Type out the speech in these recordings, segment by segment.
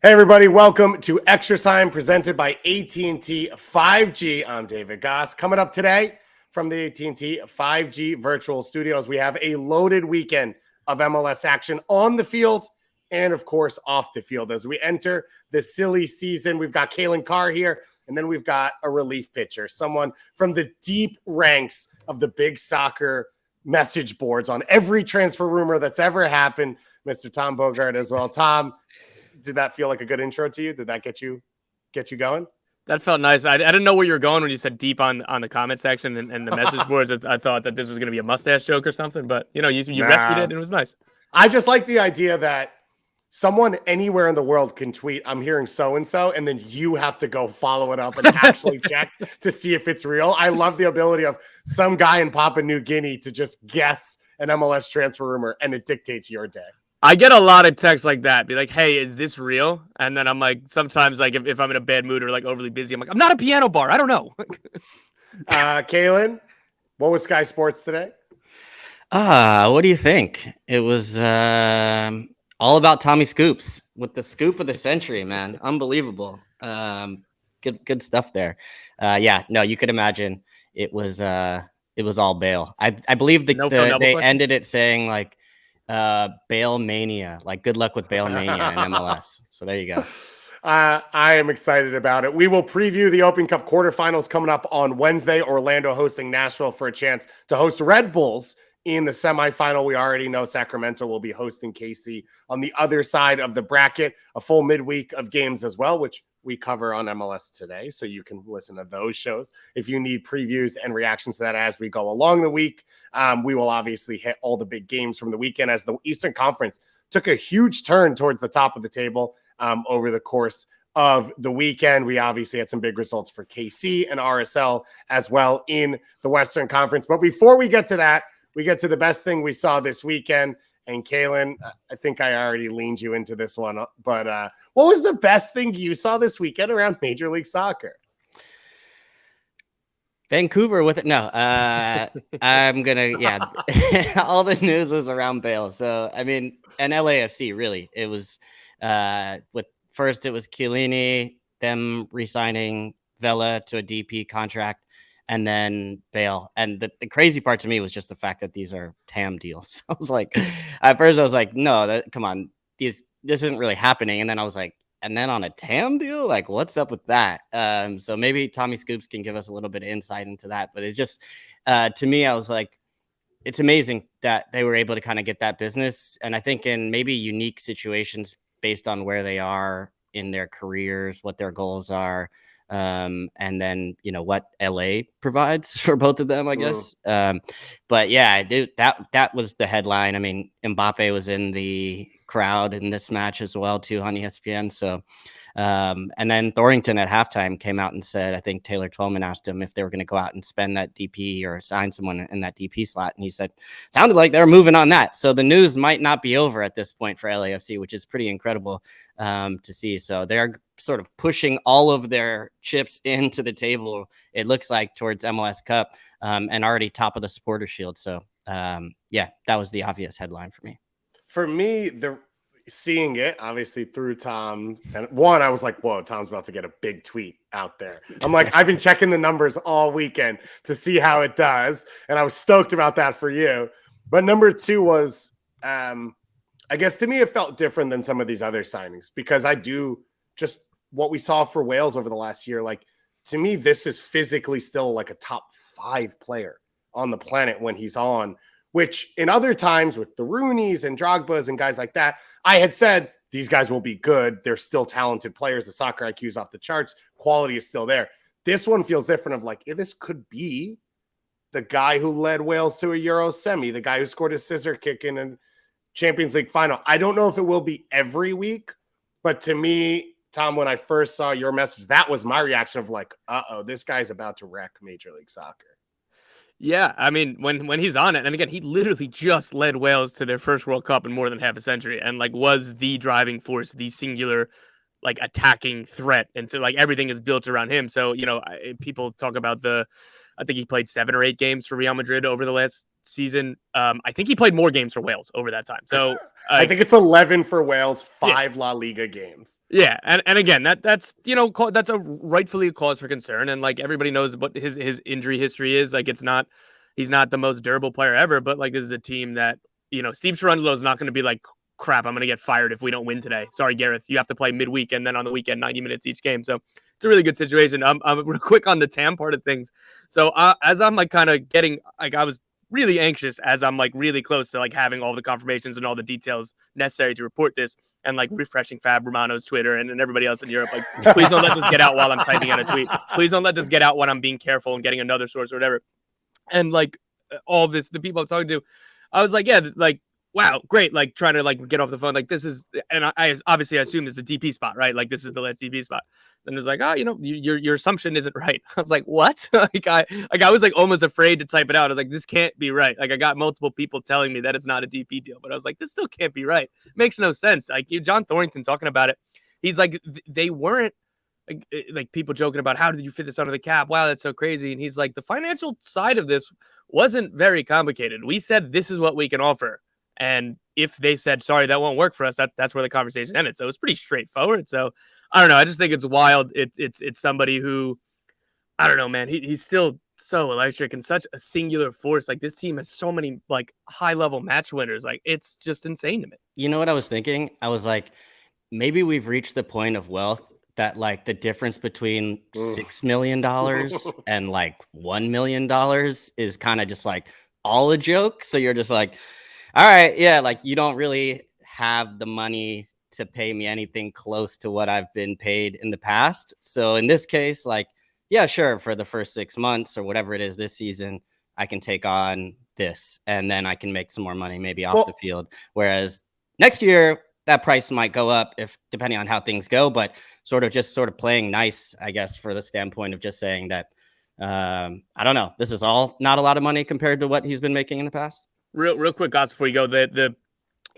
Hey everybody, welcome to Extra Time presented by AT&T 5G. I'm David Goss. Coming up today from the AT&T 5G virtual studios, we have a loaded weekend of MLS action on the field and, of course, off the field. As we enter the silly season, we've got Calen Carr here, and then we've got a relief pitcher, someone from the deep ranks of the big soccer message boards on every transfer rumor that's ever happened, Mr. Tom Bogert as well. Tom, did that feel like a good intro to you? Did that get you going? That felt nice. I didn't know where you were going when you said deep on the comment section and the message boards. I thought that this was going to be a mustache joke or something, but you rescued it and it was nice. I just like the idea that someone anywhere in the world can tweet, I'm hearing so-and-so, and then you have to go follow it up and actually check to see if it's real. I love the ability of some guy in Papua New Guinea to just guess an MLS transfer rumor and it dictates your day. I get a lot of texts like that. Be like, hey, is this real? And then I'm like, sometimes like if I'm in a bad mood or like overly busy, I'm like, I'm not a piano bar. I don't know. Calen, what was Sky Sports today? What do you think? It was all about Tommy Scoops with the scoop of the century, man. Unbelievable. Good stuff there. No, you could imagine it was all Bale. I believe they ended it saying like Bale mania, like good luck with Bale mania in MLS. So there you go. I am excited about it. We will preview the Open Cup quarterfinals coming up on Wednesday. Orlando hosting Nashville for a chance to host Red Bulls in the semifinal. We already know Sacramento will be hosting KC on the other side of the bracket. A full midweek of games as well, which we cover on MLS Today, so you can listen to those shows if you need previews and reactions to that as we go along the week. We will obviously hit all the big games from the weekend as the Eastern Conference took a huge turn towards the top of the table over the course of the weekend. We obviously had some big results for KC and RSL as well in the Western Conference. But before we get to that, we get to the best thing we saw this weekend. And Calen, I think I already leaned you into this one, but what was the best thing you saw this weekend around Major League Soccer? Vancouver with it. No, I'm going to, all the news was around Bale. So, I mean, and LAFC, really. It was, first it was Chiellini, them re-signing Vela to a DP contract, and then Bale. And the crazy part to me was just the fact that these are TAM deals. I was like, at first I was like, no, come on, this isn't really happening. And then I was like, and then on a TAM deal, like what's up with that? So maybe Tommy Scoops can give us a little bit of insight into that. But it's just, to me, I was like, it's amazing that they were able to kind of get that business. And I think in maybe unique situations based on where they are in their careers, what their goals are, and then what LA provides for both of them, I guess. But yeah, that was the headline. I mean, Mbappe was in the crowd in this match as well too on ESPN. So and then Thornton at halftime came out and said, I think Taylor Twellman asked him if they were going to go out and spend that DP or sign someone in that DP slot, and he said sounded like they're moving on that. So the news might not be over at this point for LAFC, which is pretty incredible to see. So they're sort of pushing all of their chips into the table, it looks like, towards MLS Cup, and already top of the Supporter Shield. So that was the obvious headline for me. For me, seeing it obviously through Tom, and one, I was like, whoa, Tom's about to get a big tweet out there. I'm like, I've been checking the numbers all weekend to see how it does, and I was stoked about that for you. But number two was, I guess to me, it felt different than some of these other signings, because I do just what we saw for Wales over the last year. Like, to me, this is physically still like a top 5 player on the planet when he's on, which in other times with the Rooneys and Drogbas and guys like that, I had said these guys will be good. They're still talented players. The soccer IQ is off the charts. Quality is still there. This one feels different of like, this could be the guy who led Wales to a Euro semi, the guy who scored a scissor kick in a Champions League final. I don't know if it will be every week, but to me, Tom, when I first saw your message, that was my reaction of like, this guy's about to wreck Major League Soccer. Yeah, I mean, when he's on it, and again, he literally just led Wales to their first World Cup in more than half a century, and like was the driving force, the singular like attacking threat, and so like everything is built around him. So people talk about the I think he played 7 or 8 games for Real Madrid over the last season. I think he played more games for Wales over that time. So I think it's 11 for Wales, 5 La Liga games. Yeah, and again, that's that's a rightfully a cause for concern, and like everybody knows what his injury history is. Like he's not the most durable player ever, but like this is a team that Steve Cherundolo is not going to be like, crap, I'm going to get fired if we don't win today. Sorry, Gareth, you have to play midweek and then on the weekend 90 minutes each game. So it's a really good situation. I'm real quick on the TAM part of things. So as I'm like kind of getting like I was really anxious as I'm like really close to like having all the confirmations and all the details necessary to report this, and like refreshing Fab Romano's Twitter and everybody else in Europe. Like, please don't let this get out while I'm typing out a tweet. Please don't let this get out when I'm being careful and getting another source or whatever. And like all this, the people I'm talking to, I was like, yeah, like, wow, great. Like trying to like get off the phone. Like this is, and I obviously assume this is a DP spot, right? Like this is the last DP spot. And it was like, oh, your assumption isn't right. I was like, what? I was like almost afraid to type it out. I was like, this can't be right. Like I got multiple people telling me that it's not a DP deal, but I was like, this still can't be right. It makes no sense. Like John Thornton talking about it. He's like, they weren't like people joking about how did you fit this under the cap? Wow, that's so crazy. And he's like, the financial side of this wasn't very complicated. We said, this is what we can offer. And if they said, sorry, that won't work for us, that's where the conversation ended. So it was pretty straightforward. So I don't know. I just think it's wild. It's somebody who, I don't know, man. He's still so electric and such a singular force. Like this team has so many like high level match winners. Like it's just insane to me. You know what I was thinking? I was like, maybe we've reached the point of wealth that like the difference between $6 million and like $1 million is kind of just like all a joke. So you're just like, all right, yeah, like you don't really have the money to pay me anything close to what I've been paid in the past. So in this case, like, yeah, sure, for the first 6 months or whatever it is this season, I can take on this and then I can make some more money maybe off the field. Whereas next year, that price might go up if depending on how things go, but sort of playing nice, I guess, for the standpoint of just saying that, I don't know, this is all not a lot of money compared to what he's been making in the past. Real quick, guys, before you go,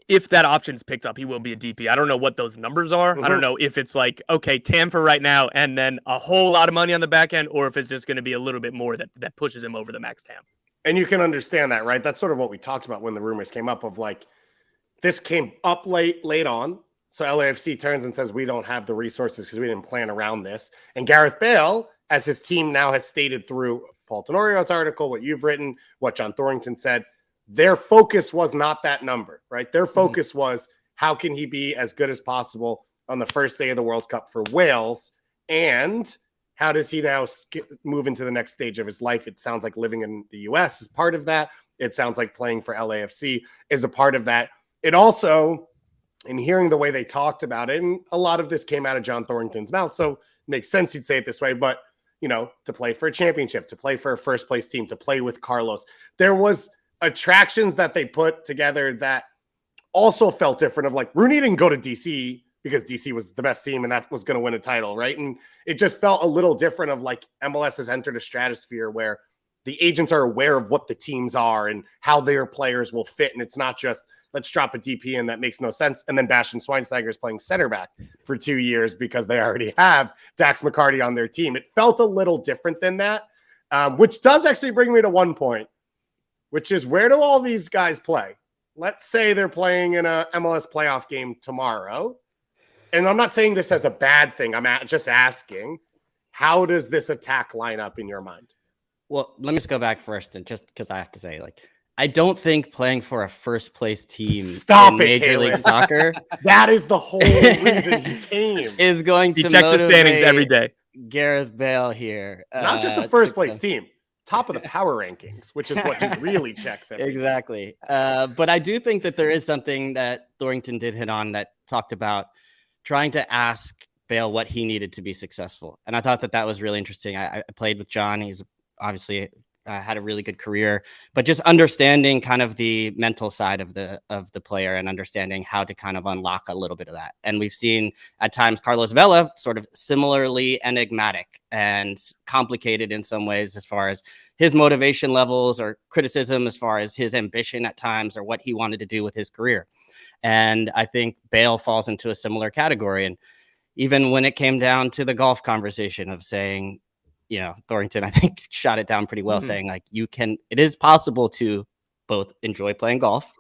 if that option's picked up, he will be a DP. I don't know what those numbers are. I don't know if it's like, okay, TAM for right now and then a whole lot of money on the back end, or if it's just going to be a little bit more that pushes him over the max TAM. And you can understand that, right? That's sort of what we talked about when the rumors came up of like, this came up late on. So LAFC turns and says, we don't have the resources because we didn't plan around this. And Gareth Bale, as his team now has stated through Paul Tenorio's article, what you've written, what John Thornton said, their focus was not that number, right? Their focus was how can he be as good as possible on the first day of the World Cup for Wales? And how does he now move into the next stage of his life? It sounds like living in the US is part of that. It sounds like playing for LAFC is a part of that. It also, in hearing the way they talked about it, and a lot of this came out of John Thornton's mouth, so it makes sense he'd say it this way, but, to play for a championship, to play for a first-place team, to play with Carlos, there was attractions that they put together that also felt different of like, Rooney didn't go to DC because DC was the best team and that was going to win a title, right? And it just felt a little different of like MLS has entered a stratosphere where the agents are aware of what the teams are and how their players will fit. And it's not just, let's drop a DP and that makes no sense. And then Bastian Schweinsteiger is playing center back for 2 years because they already have Dax McCarty on their team. It felt a little different than that, which does actually bring me to one point, which is where do all these guys play? Let's say they're playing in a MLS playoff game tomorrow. And I'm not saying this as a bad thing. I'm just asking, how does this attack line up in your mind? Well, let me just go back first, and just because I have to say, like, I don't think playing for a first place team in Major League Soccer, that is the whole reason he came, is going to check the standings every day. Gareth Bale here, not just a first place team, top of the power rankings, which is what he really checks every exactly. But I do think that there is something that Thornton did hit on that talked about trying to ask Bale what he needed to be successful, and I thought that was really interesting. I played with John. He's obviously had a really good career, but just understanding kind of the mental side of the player and understanding how to kind of unlock a little bit of that. And we've seen at times Carlos Vela sort of similarly enigmatic and complicated in some ways as far as his motivation levels or criticism as far as his ambition at times or what he wanted to do with his career. And I think Bale falls into a similar category. And even when it came down to the golf conversation of saying, Thornton, I think, shot it down pretty well, saying like it is possible to both enjoy playing golf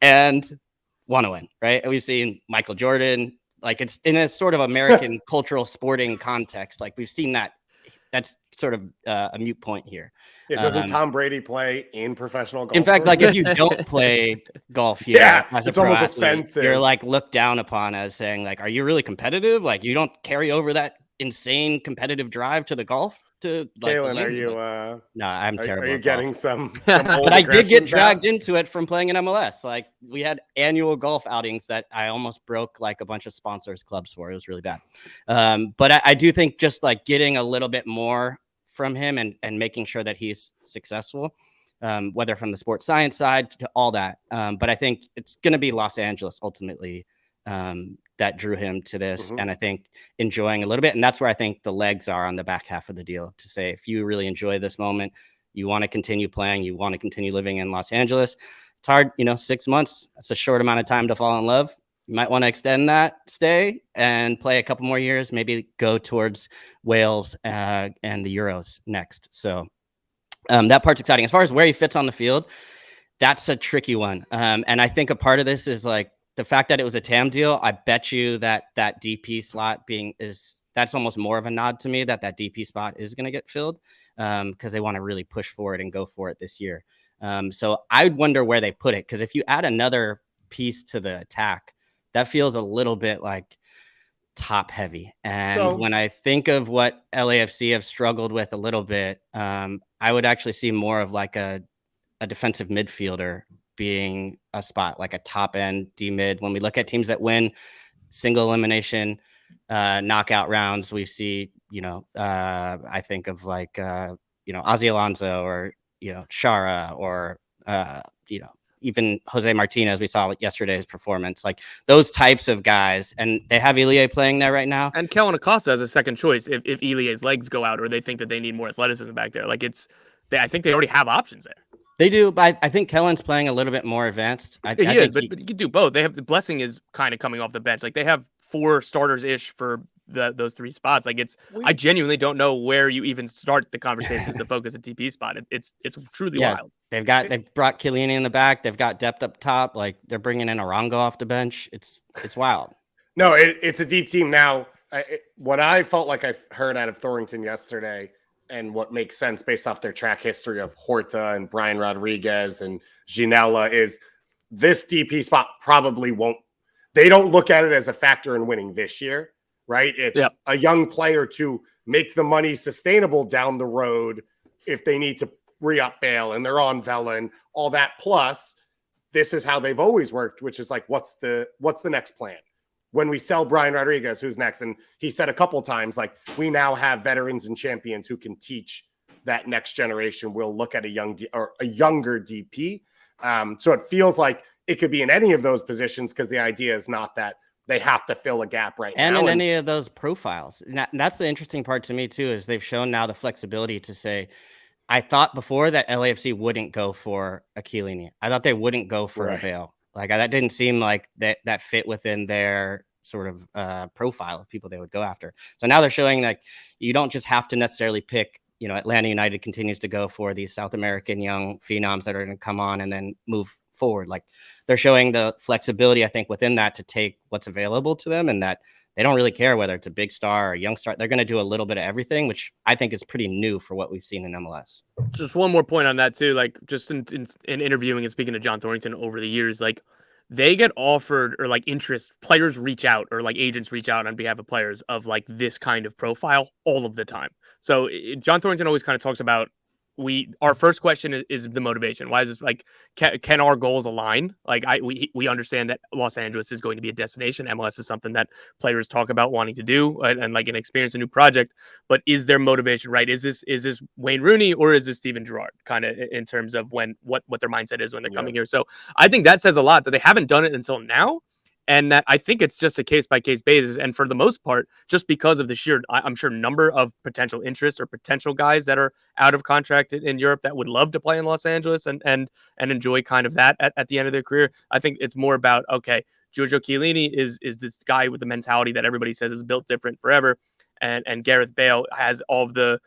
and want to win, right? And we've seen Michael Jordan, like it's in a sort of American cultural sporting context. Like we've seen that. That's sort of a mute point here. Yeah, doesn't Tom Brady play in professional golf? In fact, like if you don't play golf here, as it's a pro almost athlete, offensive. You're like looked down upon as saying like, are you really competitive? Like you don't carry over that insane competitive drive to the golf to like, Calen, are you no, I'm terrible. Are you getting some but I did get dragged into it from playing in MLS. Like we had annual golf outings that I almost broke like a bunch of sponsors clubs for. It was really bad. But I do think just like getting a little bit more from him and making sure that he's successful, whether from the sports science side to all that. But I think it's going to be Los Angeles ultimately that drew him to this. And I think enjoying a little bit. And that's where I think the legs are on the back half of the deal to say, if you really enjoy this moment, you want to continue playing, you want to continue living in Los Angeles. It's hard, 6 months. That's a short amount of time to fall in love. You might want to extend that stay and play a couple more years, maybe go towards Wales and the Euros next. So that part's exciting. As far as where he fits on the field, that's a tricky one. And I think a part of this is like the fact that it was a TAM deal. I bet you that DP slot that's almost more of a nod to me that DP spot is going to get filled because they want to really push for it and go for it this year. So I'd wonder where they put it, because if you add another piece to the attack, that feels a little bit like top heavy. And when I think of what LAFC have struggled with a little bit, I would actually see more of like a defensive midfielder being a spot, like a top end D mid. When we look at teams that win single elimination knockout rounds, we see, I think of like, Ozzy Alonso or, Shara or, even Jose Martinez, we saw yesterday's performance, like those types of guys. And they have Ilie playing there right now. And Kellen Acosta as a second choice if Ilie's legs go out or they think that they need more athleticism back there. Like I think they already have options there. They do, but I think Kellen's playing a little bit more advanced. But you can do both. They have the Blessing is kind of coming off the bench. Like they have 4 starters-ish for those 3 spots. Like I genuinely don't know where you even start the conversations to focus a TP spot. It's truly wild. They've brought Chiellini in the back. They've got depth up top. Like they're bringing in Arango off the bench. It's wild. No, it's a deep team now. What I felt like I heard out of Thornton yesterday, and what makes sense based off their track history of Horta and Brian Rodriguez and Ginella, is this DP spot probably won't. They don't look at it as a factor in winning this year, right? It's a young player to make the money sustainable down the road if they need to re-up Bale and they're on Vela and all that. Plus, this is how they've always worked, which is like, what's the next plan? When we sell Brian Rodriguez, who's next? And he said a couple times, like, we now have veterans and champions who can teach that next generation. We'll look at a younger DP. So it feels like it could be in any of those positions, because the idea is not that they have to fill a gap now. And in any of those profiles. And that's the interesting part to me too, is they've shown now the flexibility to say, I thought before that LAFC wouldn't go for a Chiellini. I thought they wouldn't go for a Bale. Like that didn't seem like that fit within their sort of profile of people they would go after. So now they're showing like you don't just have to necessarily pick, Atlanta United continues to go for these South American young phenoms that are going to come on and then move forward. Like they're showing the flexibility, I think, within that to take what's available to them, and that they don't really care whether it's a big star or a young star. They're going to do a little bit of everything, which I think is pretty new for what we've seen in MLS. Just one more point on that too. Like just in interviewing and speaking to John Thornton over the years, like they get offered or like interest, players reach out or like agents reach out on behalf of players of like this kind of profile all of the time. So John Thornton always kind of talks about our first question is the motivation. Why is this like, can our goals align? Like we understand that Los Angeles is going to be a destination. MLS is something that players talk about wanting to do and like an experience, a new project, but is their motivation right? Is this Wayne Rooney or is this Steven Gerrard kind of in terms of what their mindset is when they're coming here? So I think that says a lot that they haven't done it until now. And that I think it's just a case-by-case basis. And for the most part, just because of the sheer, I'm sure, number of potential interest or potential guys that are out of contract in Europe that would love to play in Los Angeles and enjoy kind of that at the end of their career. I think it's more about, okay, Giorgio Chiellini is this guy with the mentality that everybody says is built different forever. And Gareth Bale has all of the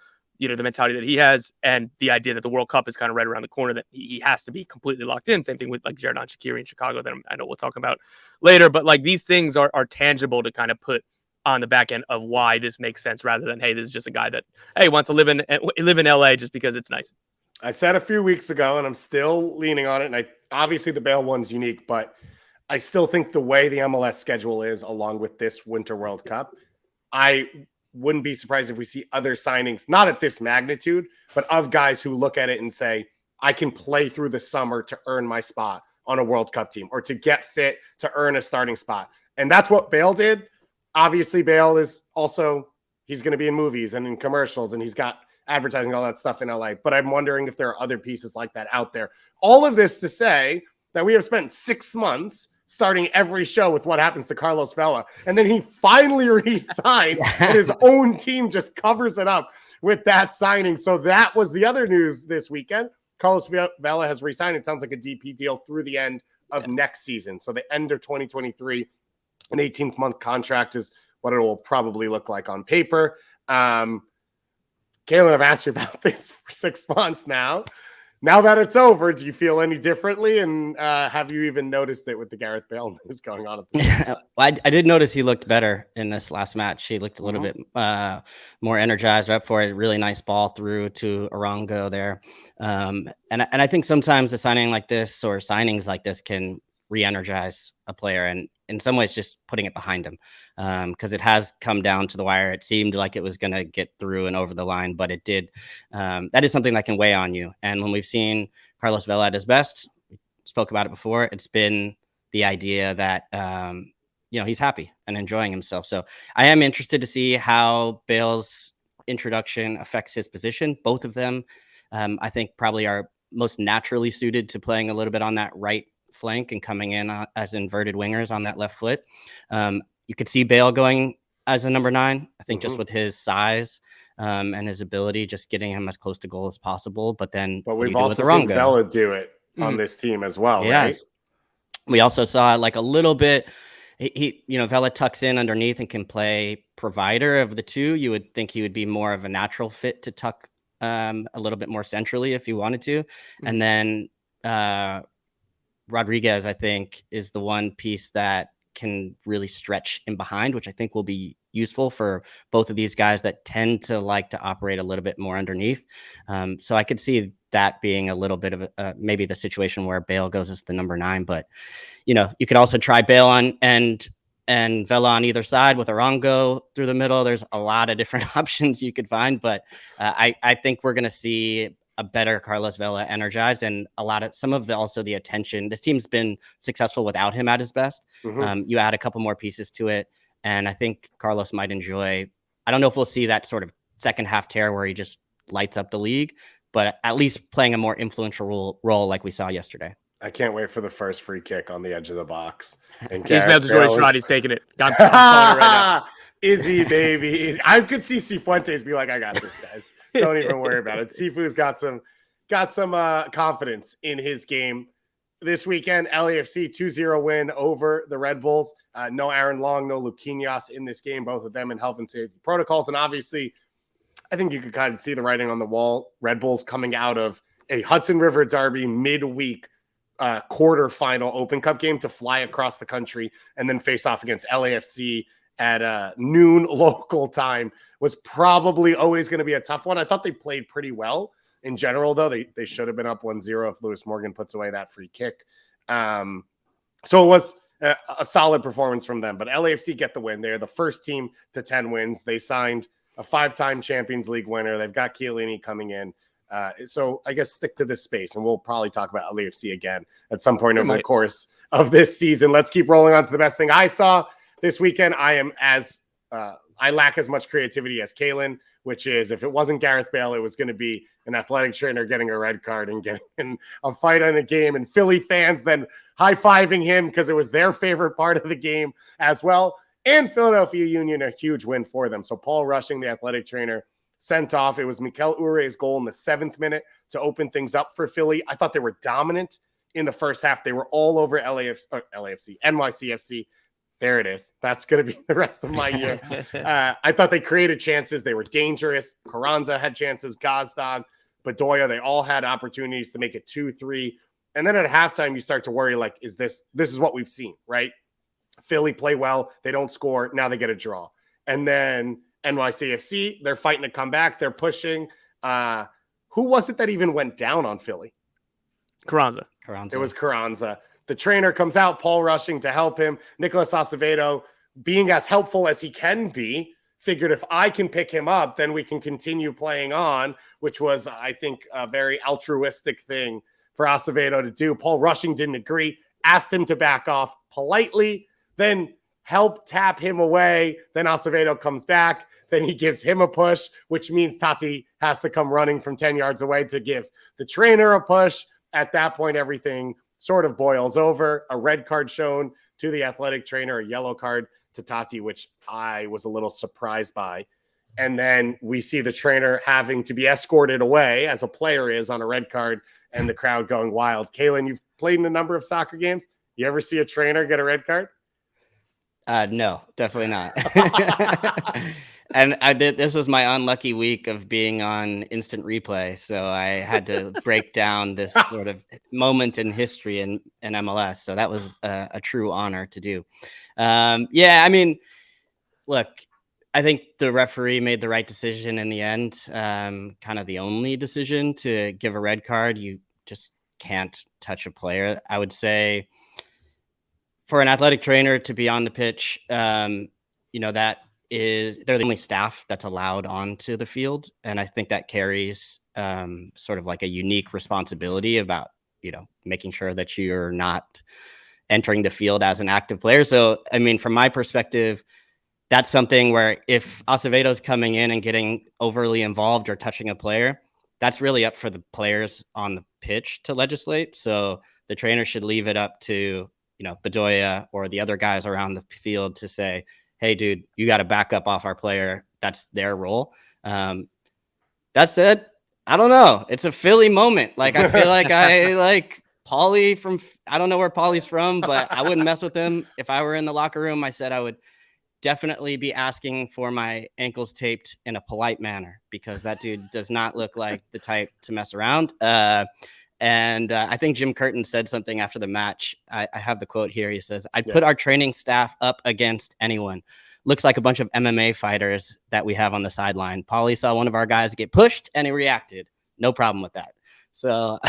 the mentality that he has, and the idea that the World Cup is kind of right around the corner, that he has to be completely locked in. Same thing with like Xherdan Shaqiri in Chicago that I know we'll talk about later. But like these things are tangible to kind of put on the back end of why this makes sense, rather than, hey, this is just a guy that, hey, wants to live in LA just because it's nice. I said a few weeks ago, and I'm still leaning on it. And obviously the Bale one's unique, but I still think the way the MLS schedule is, along with this Winter World Cup, I wouldn't be surprised if we see other signings, not at this magnitude, but of guys who look at it and say, I can play through the summer to earn my spot on a World Cup team, or to get fit to earn a starting spot. And that's what Bale did. Obviously, Bale is also, he's going to be in movies and in commercials, and he's got advertising, all that stuff in LA. But I'm wondering if there are other pieces like that out there. All of this to say that we have spent 6 months starting every show with what happens to Carlos Vela, and then he finally re-signed, and his own team just covers it up with that signing. So that was the other news this weekend. Carlos Vela has re-signed. It sounds like a DP deal through the end of next season. So the end of 2023, an 18-month contract is what it will probably look like on paper. Calen, I've asked you about this for 6 months now. Now that it's over, do you feel any differently? And have you even noticed it with the Gareth Bale news going on? I did notice he looked better in this last match. He looked a little bit more energized, up for a really nice ball through to Arango there. And I think sometimes a signing like this, or signings like this, can re-energize a player, and in some ways just putting it behind him, because it has come down to the wire. It seemed like it was going to get through and over the line, but it did. That is something that can weigh on you. And when we've seen Carlos Vela at his best, we spoke about it before, it's been the idea that he's happy and enjoying himself. So I am interested to see how Bale's introduction affects his position. Both of them, I think, probably are most naturally suited to playing a little bit on that right flank and coming in as inverted wingers on that left foot. You could see Bale going as a number 9, I think, just with his size and his ability, just getting him as close to goal as possible. But we've also seen Vela do it on this team as well, right? We also saw like a little bit. Vela tucks in underneath and can play provider of the two. You would think he would be more of a natural fit to tuck a little bit more centrally if he wanted to. And then Rodriguez, I think, is the one piece that can really stretch in behind, which I think will be useful for both of these guys that tend to like to operate a little bit more underneath. So I could see that being a little bit of maybe the situation where Bale goes as the number 9. But, you could also try Bale on and Vela on either side with Arango through the middle. There's a lot of different options you could find, but I think we're going to see a better Carlos Vela energized, and some of the attention. This team's been successful without him at his best. You add a couple more pieces to it, and I think Carlos might enjoy. I don't know if we'll see that sort of second half tear where he just lights up the league, but at least playing a more influential role like we saw yesterday. I can't wait for the first free kick on the edge of the box. And he's about to join shot. He's taking it. I'm calling it right now. Izzy, baby. I could see Cifuentes be like, I got this, guys. Don't even worry about it. Sifu's got some confidence in his game. This weekend, LAFC 2-0 win over the Red Bulls. No Aaron Long, no Luquinhas in this game, both of them in health and safety protocols. And obviously, I think you could kind of see the writing on the wall. Red Bulls coming out of a Hudson River Derby midweek quarterfinal Open Cup game to fly across the country and then face off against LAFC at noon local time was probably always going to be a tough one. I thought they played pretty well in general, though. They should have been up 1-0 if Lewis Morgan puts away that free kick. So it was a solid performance from them. But LAFC get the win. They're the first team to 10 wins. They signed a 5-time Champions League winner. They've got Chiellini coming in. So I guess stick to this space, and we'll probably talk about LAFC again at some point over the course of this season. Let's keep rolling on to the best thing I saw this weekend. I lack as much creativity as Calen, which is, if it wasn't Gareth Bale, it was going to be an athletic trainer getting a red card and getting in a fight on a game, and Philly fans then high-fiving him because it was their favorite part of the game as well. And Philadelphia Union, a huge win for them. So Paul Rushing, the athletic trainer, sent off. It was Mikel Ure's goal in the 7th minute to open things up for Philly. I thought they were dominant in the first half. They were all over NYCFC. There it is. That's going to be the rest of my year. I thought they created chances. They were dangerous. Carranza had chances. Gazdag, Bedoya, they all had opportunities to make it 2-3. And then at halftime, you start to worry, like, this is what we've seen, right? Philly play well. They don't score. Now they get a draw. And then NYCFC, they're fighting to come back. They're pushing. Who was it that even went down on Philly? Carranza. It was Carranza. The trainer comes out, Paul rushing to help him. Nicolas Acevedo, being as helpful as he can be, figured if I can pick him up, then we can continue playing on, which was, I think, a very altruistic thing for Acevedo to do. Paul Rushing didn't agree, asked him to back off politely, then help tap him away. Then Acevedo comes back. Then he gives him a push, which means Tati has to come running from 10 yards away to give the trainer a push. At that point, everything sort of boils over. A red card shown to the athletic trainer, a yellow card to Tati, which I was a little surprised by. And then we see the trainer having to be escorted away, as a player is on a red card, and the crowd going wild. Calen, you've played in a number of soccer games. You ever see a trainer get a red card? No, definitely not. And this was my unlucky week of being on instant replay. So I had to break down this sort of moment in history in MLS. So that was a true honor to do. Yeah, I mean, look, I think the referee made the right decision in the end. Kind of the only decision to give a red card. You just can't touch a player. I would say for an athletic trainer to be on the pitch, that they're the only staff that's allowed onto the field. And I think that carries sort of like a unique responsibility about, making sure that you're not entering the field as an active player. So, I mean, from my perspective, that's something where if Acevedo's coming in and getting overly involved or touching a player, that's really up for the players on the pitch to legislate. So the trainer should leave it up to, Bedoya or the other guys around the field to say, hey, dude, you got to back up off our player. That's their role. That said, I don't know. It's a Philly moment. Like, I feel like I like Paulie I don't know where Paulie's from, but I wouldn't mess with him. If I were in the locker room, I said I would definitely be asking for my ankles taped in a polite manner, because that dude does not look like the type to mess around. And I think Jim Curtin said something after the match. I have the quote here. He says, I'd put our training staff up against anyone. Looks like a bunch of MMA fighters that we have on the sideline. Paulie saw one of our guys get pushed and he reacted. No problem with that. So,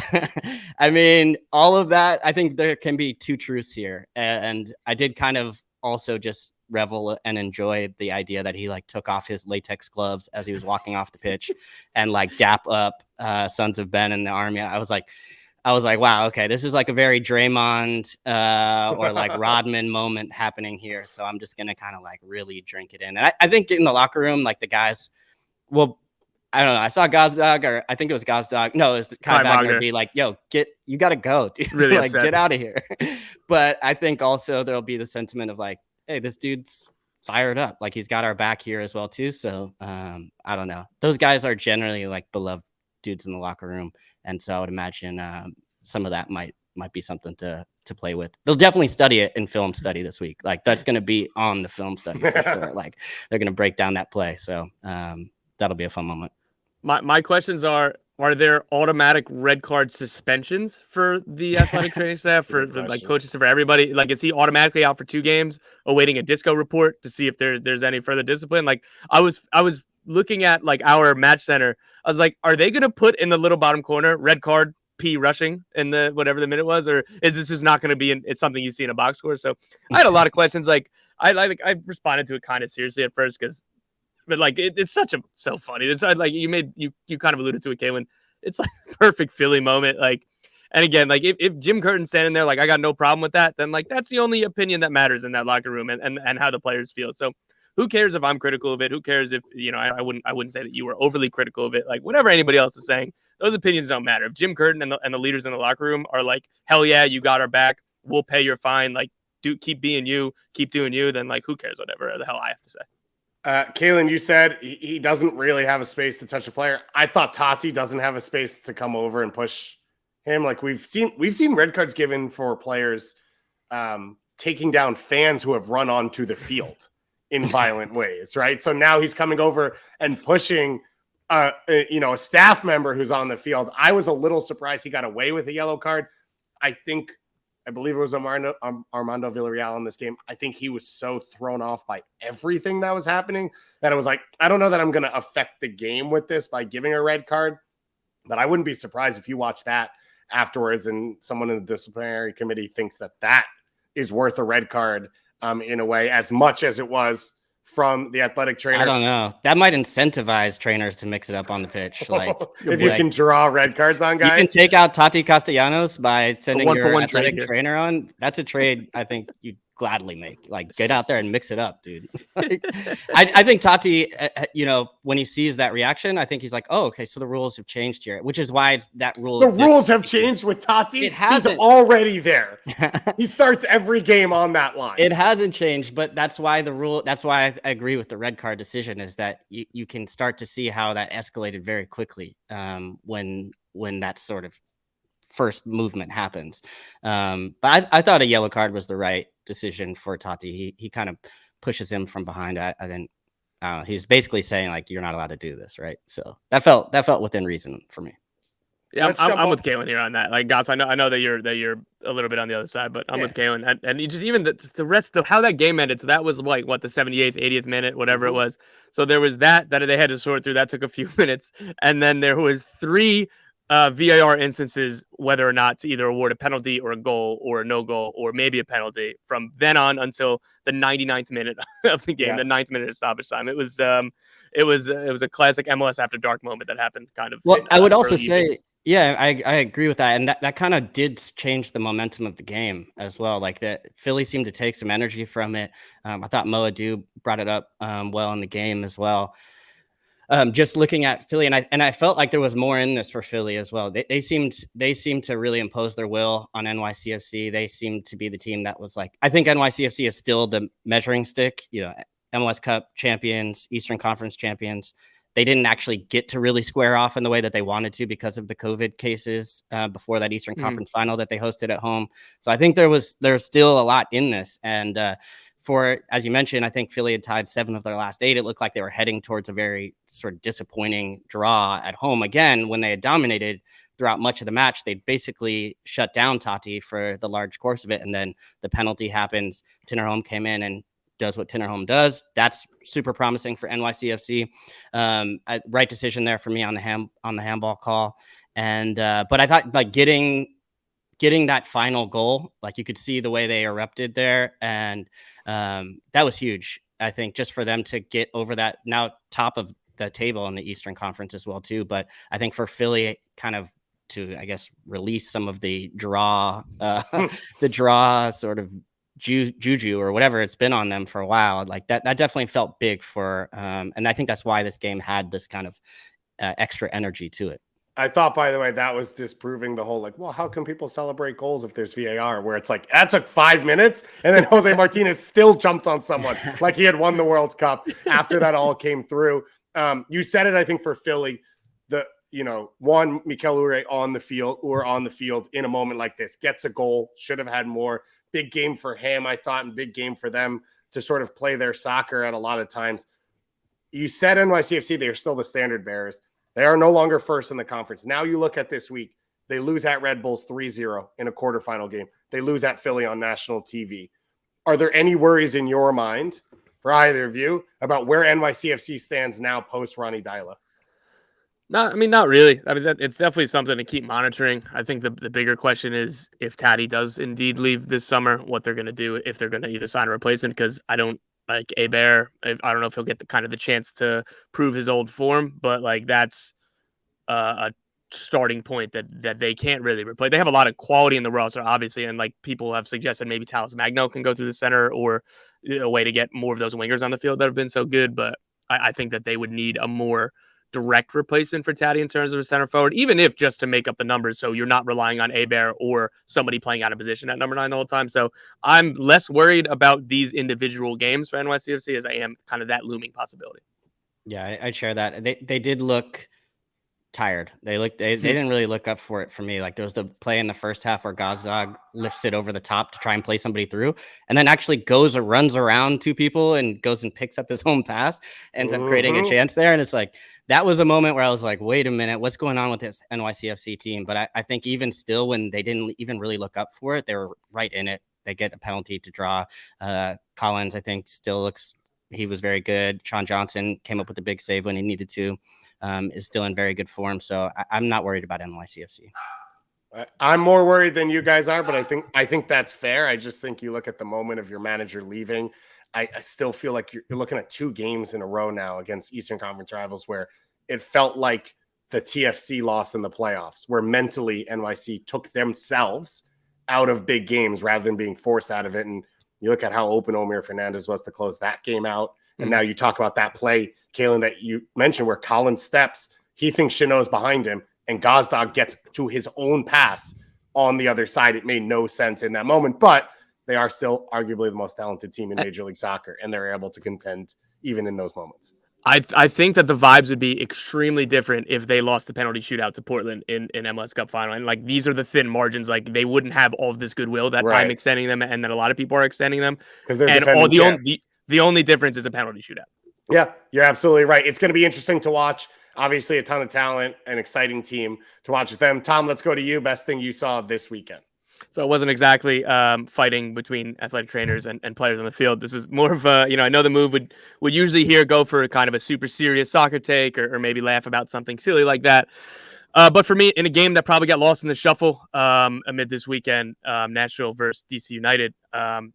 I mean, all of that, I think there can be two truths here. And I did kind of also just revel and enjoy the idea that he took off his latex gloves as he was walking off the pitch and dap up Sons of Ben in the army. I was like, wow, okay, this is like a very Draymond or Rodman moment happening here. So I'm just gonna kind of really drink it in. And I think in the locker room, the guys, well, I don't know. I saw Gazdag, or I think it was Gazdag. No, it was Kai Wagner be like, yo, you got to go, dude. Really get out of here. But I think also there'll be the sentiment of hey, this dude's fired up. He's got our back here as well, too. So I don't know. Those guys are generally beloved dudes in the locker room. And so I would imagine some of that might be something to play with. They'll definitely study it in film study this week. That's going to be on the film study for sure. They're going to break down that play. So that'll be a fun moment. My questions are there automatic red card suspensions for the athletic training staff, for coaches, for everybody? Is he automatically out for 2 games awaiting a disco report to see if there's any further discipline? I was looking at our match center. I was like, are they going to put in the little bottom corner red card P rushing in the whatever the minute was, or is this just not going to be it's something you see in a box score? So I had a lot of questions. I responded to it kind of seriously at first but it's so funny. It's you kind of alluded to it, Calen. It's perfect Philly moment. And again, if Jim Curtin's standing there, I got no problem with that, then that's the only opinion that matters in that locker room and how the players feel. So who cares if I'm critical of it? Who cares if, I wouldn't say that you were overly critical of it. Whatever anybody else is saying, those opinions don't matter. If Jim Curtin and the leaders in the locker room are hell yeah, you got our back, we'll pay your fine, keep being you, keep doing you, then who cares whatever the hell I have to say. Calen, you said he doesn't really have a space to touch a player. I thought Tati doesn't have a space to come over and push him. We've seen red cards given for players taking down fans who have run onto the field in violent ways, right? So now he's coming over and pushing a staff member who's on the field. I was a little surprised he got away with a yellow card. I believe it was Armando Villarreal in this game. I think he was so thrown off by everything that was happening that I was like, I don't know that I'm going to affect the game with this by giving a red card, but I wouldn't be surprised if you watch that afterwards and someone in the disciplinary committee thinks that is worth a red card in a way, as much as it was from the athletic trainer. I don't know. That might incentivize trainers to mix it up on the pitch. Like if you can draw red cards on guys. You can take out Tati Castellanos by sending your athletic trade trainer on. That's a trade I think you'd gladly make. Like, get out there and mix it up, dude. I think Tati, when he sees that reaction, I think he's like, oh, okay, so the rules have changed here, which is why that rule exists. Rules have changed with Tati. It hasn't. He's already there. He starts every game on that line. It hasn't changed, but that's why I agree with the red card decision, is that you can start to see how that escalated very quickly when that sort of first movement happens. But I thought a yellow card was the right decision for Tati. He kind of pushes him from behind. I didn't. He's basically saying, like, you're not allowed to do this, right? So that felt within reason for me. Yeah, I'm with Calen here on that. Like, Goss, I know that you're a little bit on the other side, but I'm with Calen. And just even the rest of how that game ended. So that was like what, the 78th, 80th minute, whatever it was. So there was that they had to sort through. That took a few minutes, and then there was 3 VAR instances, whether or not to either award a penalty or a goal or a no goal or maybe a penalty from then on until the 99th minute of the game, the 9th minute of stoppage time. It was a classic MLS after dark moment that happened kind of. Well, I would also say, yeah, I agree with that. And that kind of did change the momentum of the game as well. Like, that Philly seemed to take some energy from it. I thought Mo Adu brought it up well in the game as well. Just looking at Philly, and I felt like there was more in this for Philly as well. They seemed to really impose their will on NYCFC. They seemed to be the team that was like, I think NYCFC is still the measuring stick, MLS Cup champions, Eastern Conference champions. They didn't actually get to really square off in the way that they wanted to because of the COVID cases before that Eastern Conference final that they hosted at home. So I think there's still a lot in this. And as you mentioned, I think Philly had tied 7 of their last 8. It looked like they were heading towards a very sort of disappointing draw at home. Again, when they had dominated throughout much of the match, they basically shut down Tati for the large course of it. And then the penalty happens. Tinnerholm came in and does what Tinnerholm does. That's super promising for NYCFC. Right decision there for me on the handball call. And but I thought, like, getting that final goal, like, you could see the way they erupted there, and that was huge. I think just for them to get over that, now top of the table in the Eastern Conference as well too. But I think for Philly kind of to, I guess, release some of the draw sort of juju or whatever it's been on them for a while, like that definitely felt big for, and I think that's why this game had this kind of extra energy to it. I thought, by the way, that was disproving the whole, like, well, how can people celebrate goals if there's VAR? Where it's like, that took 5 minutes, and then Jose Martinez still jumped on someone like he had won the World Cup after that all came through. You said it, I think, for Philly, one, Mikel Ure on the field in a moment like this, gets a goal, should have had more. Big game for him, I thought, and big game for them to sort of play their soccer at a lot of times. You said NYCFC, they are still the standard bearers. They are no longer first in the conference. Now you look at this week, they lose at Red Bulls 3-0 in a quarterfinal game. They lose at Philly on national TV. Are there any worries in your mind, for either of you, about where NYCFC stands now post Ronnie Deila? No, I mean, not really. I mean, it's definitely something to keep monitoring. I think the bigger question is if Tati does indeed leave this summer, what they're going to do, if they're going to either sign a replacement, because I don't like Hebert. I don't know if he'll get the chance to prove his old form, but like that's a starting point that they can't really replace. They have a lot of quality in the roster, obviously, and like people have suggested maybe Talis Magno can go through the center, or a way to get more of those wingers on the field that have been so good. But I think that they would need a more direct replacement for Tati in terms of a center forward, even if just to make up the numbers, so you're not relying on Hebert or somebody playing out of position at number 9 the whole time. So I'm less worried about these individual games for NYCFC as I am kind of that looming possibility. Yeah, I share that. They did look tired. They didn't really look up for it for me. Like there was the play in the first half where Gazdag lifts it over the top to try and play somebody through, and then actually goes or runs around two people and goes and picks up his own pass, ends up creating a chance there. And it's like, that was a moment where I was like, wait a minute, what's going on with this NYCFC team? But I think even still, when they didn't even really look up for it, they were right in it. They get a penalty to draw. Collins, I think, still looks, he was very good. Sean Johnson came up with a big save when he needed to. Is still in very good form. So I'm not worried about NYCFC. I'm more worried than you guys are, but I think that's fair. I just think you look at the moment of your manager leaving. I still feel like you're looking at 2 games in a row now against Eastern Conference rivals where it felt like the TFC lost in the playoffs, where mentally NYC took themselves out of big games rather than being forced out of it. And you look at how open Omir Fernandez was to close that game out. And now you talk about that play, Calen, that you mentioned where Colin steps, he thinks Chanot's behind him, and Gazdag gets to his own pass on the other side. It made no sense in that moment, but they are still arguably the most talented team in Major League Soccer, and they're able to contend even in those moments. I think that the vibes would be extremely different if they lost the penalty shootout to Portland in MLS Cup final. And like, these are the thin margins. Like, they wouldn't have all of this goodwill that I'm extending them and that a lot of people are extending them. Because they're defending champs. The only difference is a penalty shootout. Yeah, you're absolutely right. It's going to be interesting to watch. Obviously, a ton of talent, an exciting team to watch with them. Tom, let's go to you. Best thing you saw this weekend. So it wasn't exactly fighting between athletic trainers and players on the field. This is more of a, I know the move would usually here go for kind of a super serious soccer take or maybe laugh about something silly like that. But for me, in a game that probably got lost in the shuffle amid this weekend, Nashville versus DC United, the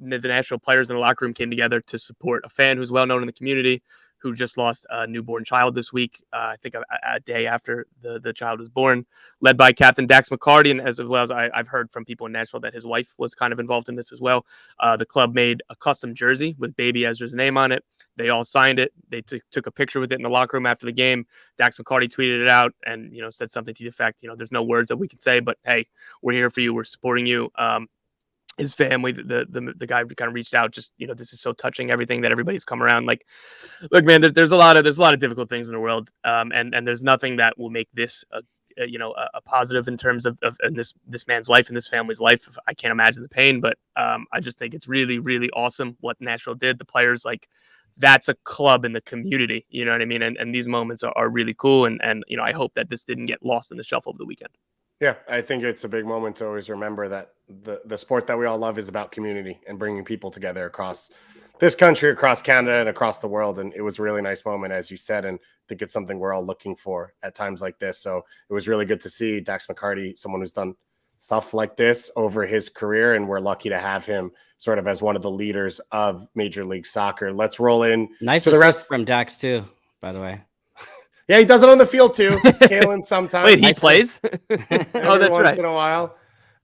Nashville players in the locker room came together to support a fan who's well known in the community who just lost a newborn child this week. I think a day after the child was born, led by Captain Dax McCarty. And as well as I've heard from people in Nashville that his wife was kind of involved in this as well. The club made a custom jersey with baby Ezra's name on it. They all signed it. They took a picture with it in the locker room after the game. Dax McCarty tweeted it out and, said something to the effect, there's no words that we can say, but hey, we're here for you. We're supporting you. His family, the guy kind of reached out, just, this is so touching, everything that everybody's come around. Like, look, man, there's a lot of difficult things in the world. And there's nothing that will make this, a positive in terms of this man's life and this family's life. I can't imagine the pain, but I just think it's really, really awesome what Nashville did. The players, like, that's a club in the community, you know what I mean? And these moments are really cool. And I hope that this didn't get lost in the shuffle of the weekend. Yeah, I think it's a big moment to always remember that the sport that we all love is about community and bringing people together across this country, across Canada, and across the world. And it was a really nice moment, as you said, and I think it's something we're all looking for at times like this. So it was really good to see Dax McCarty, someone who's done stuff like this over his career, and we're lucky to have him sort of as one of the leaders of Major League Soccer. Let's roll in. Nice to the rest from Dax too, by the way. Yeah, he does it on the field too. Calen sometimes. Wait, he plays? Oh, that's once in a while.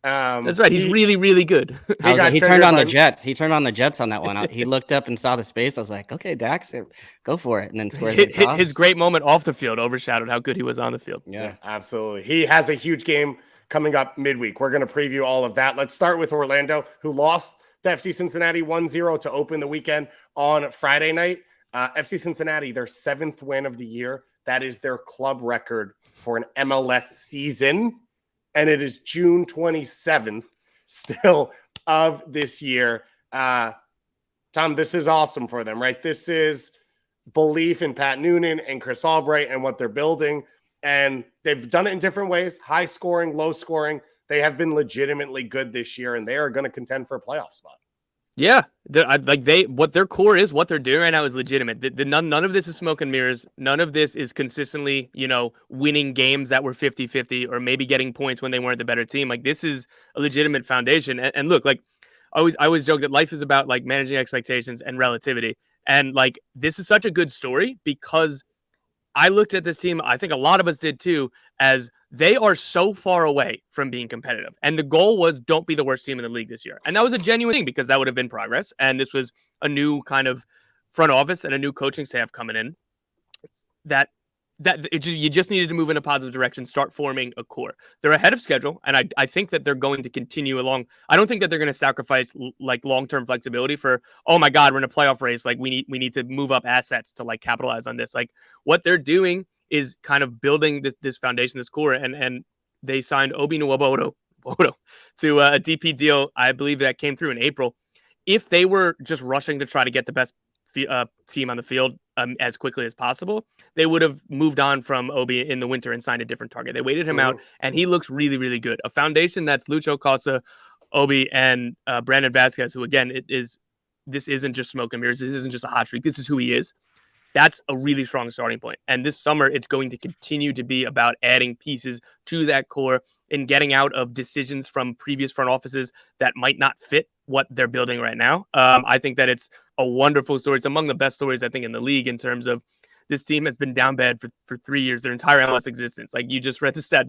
That's right. He's really, really good. He turned on the Jets. He turned on the Jets on that one. He looked up and saw the space. I was like, okay, Dax, go for it. And then scores it across. His great moment off the field overshadowed how good he was on the field. Yeah, absolutely. He has a huge game coming up midweek. We're going to preview all of that. Let's start with Orlando, who lost to FC Cincinnati 1-0 to open the weekend on Friday night. FC Cincinnati, their 7th win of the year. That is their club record for an MLS season. And it is June 27th still of this year. Tom, this is awesome for them, right? This is belief in Pat Noonan and Chris Albright and what they're building. And they've done it in different ways, high scoring, low scoring. They have been legitimately good this year, and they are going to contend for a playoff spot. Yeah, what their core is, what they're doing right now is legitimate. None of this is smoke and mirrors. None of this is consistently, winning games that were 50-50 or maybe getting points when they weren't the better team. Like, this is a legitimate foundation. And look, like, I always joke that life is about like managing expectations and relativity. And like, this is such a good story because I looked at this team, I think a lot of us did too, as they are so far away from being competitive. And the goal was don't be the worst team in the league this year. And that was a genuine thing because that would have been progress. And this was a new kind of front office and a new coaching staff coming in you just needed to move in a positive direction, start forming a core. They're ahead of schedule. And I think that they're going to continue along. I don't think that they're going to sacrifice like long-term flexibility for, oh my God, we're in a playoff race. Like we need to move up assets to like capitalize on this. Like what they're doing is kind of building this foundation, this core, and they signed Obi Nwabodo to a DP deal. I believe that came through in April. If they were just rushing to try to get the best team on the field as quickly as possible, they would have moved on from Obi in the winter and signed a different target. They waited him out, and he looks really, really good. A foundation that's Lucho Costa, Obi, and Brandon Vasquez, who, again, this isn't just smoke and mirrors. This isn't just a hot streak. This is who he is. That's a really strong starting point. And this summer, it's going to continue to be about adding pieces to that core and getting out of decisions from previous front offices that might not fit what they're building right now. I think that it's a wonderful story. It's among the best stories, I think, in the league in terms of this team has been down bad for 3 years, their entire MLS existence. Like you just read the stat,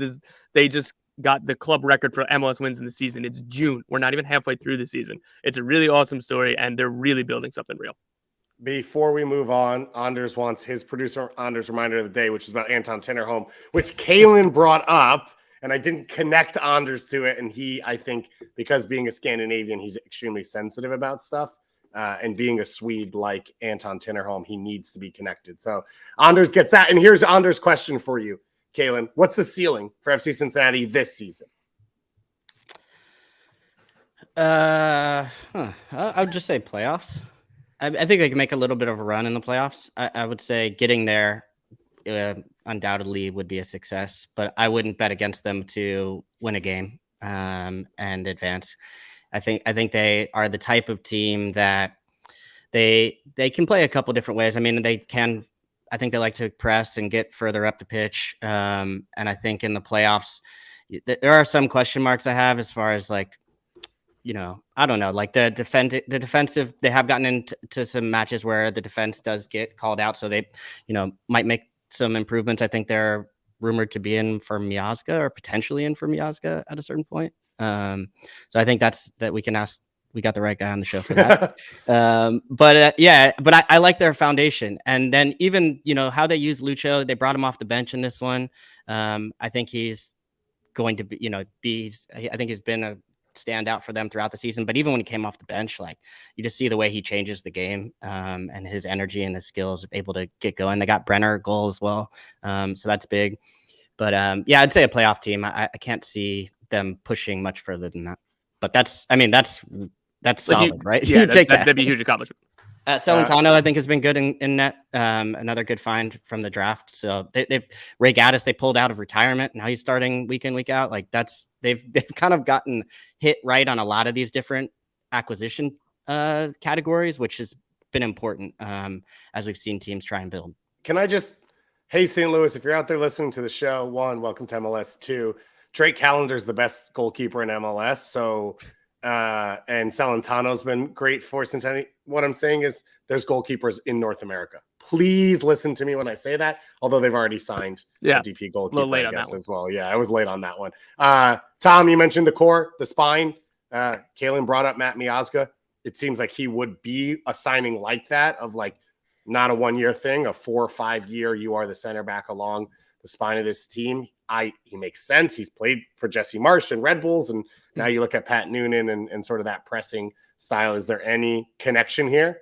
they just got the club record for MLS wins in the season. It's June. We're not even halfway through the season. It's a really awesome story, and they're really building something real. Before we move on, Anders wants his producer Anders reminder of the day, which is about Anton Tinnerholm, which Calen brought up, and I didn't connect Anders to it. And I think because being a Scandinavian, he's extremely sensitive about stuff. And being a Swede like Anton Tinnerholm, he needs to be connected. So Anders gets that. And here's Anders' question for you, Calen. What's the ceiling for FC Cincinnati this season? I would just say playoffs. I think they can make a little bit of a run in the playoffs. I would say getting there undoubtedly would be a success, but I wouldn't bet against them to win a game and advance. I think they are the type of team that they can play a couple different ways. I mean, I think they like to press and get further up the pitch. And I think in the playoffs, there are some question marks I have as far as like, I don't know, like the defensive, they have gotten into some matches where the defense does get called out. So they, might make some improvements. I think they're rumored to be in for Miazga or potentially in for Miazga at a certain point. So I think that we can ask, we got the right guy on the show for that. But I like their foundation. And then even, how they use Lucho, they brought him off the bench in this one. I think he's going to be, I think he's been a standout for them throughout the season. But even when he came off the bench, like you just see the way he changes the game and his energy and his skills able to get going. They got Brenner goal as well. So that's big. But I'd say a playoff team. I can't see them pushing much further than that. But that's solid, right? Yeah, that'd be a huge accomplishment. Celentano, I think, has been good in net. Another good find from the draft. So they've Ray Gaddis, they pulled out of retirement. Now he's starting week in, week out. Like they've kind of gotten hit right on a lot of these different acquisition categories, which has been important as we've seen teams try and build. Can I just, hey, St. Louis, if you're out there listening to the show, one, welcome to MLS. Two, Drake Callender's the best goalkeeper in MLS. So, and Celentano's been great for Cincinnati. What I'm saying is there's goalkeepers in North America. Please listen to me when I say that, although they've already signed a DP goalkeeper, I guess, as well. Yeah, I was late on that one. Tom, you mentioned the core, the spine. Calen brought up Matt Miazga. It seems like he would be a signing like that, of like not a 1-year thing, a 4 or 5 year, you are the center back along the spine of this team. He makes sense. He's played for Jesse Marsh and Red Bulls, and now you look at Pat Noonan and sort of that pressing style. Is there any connection here?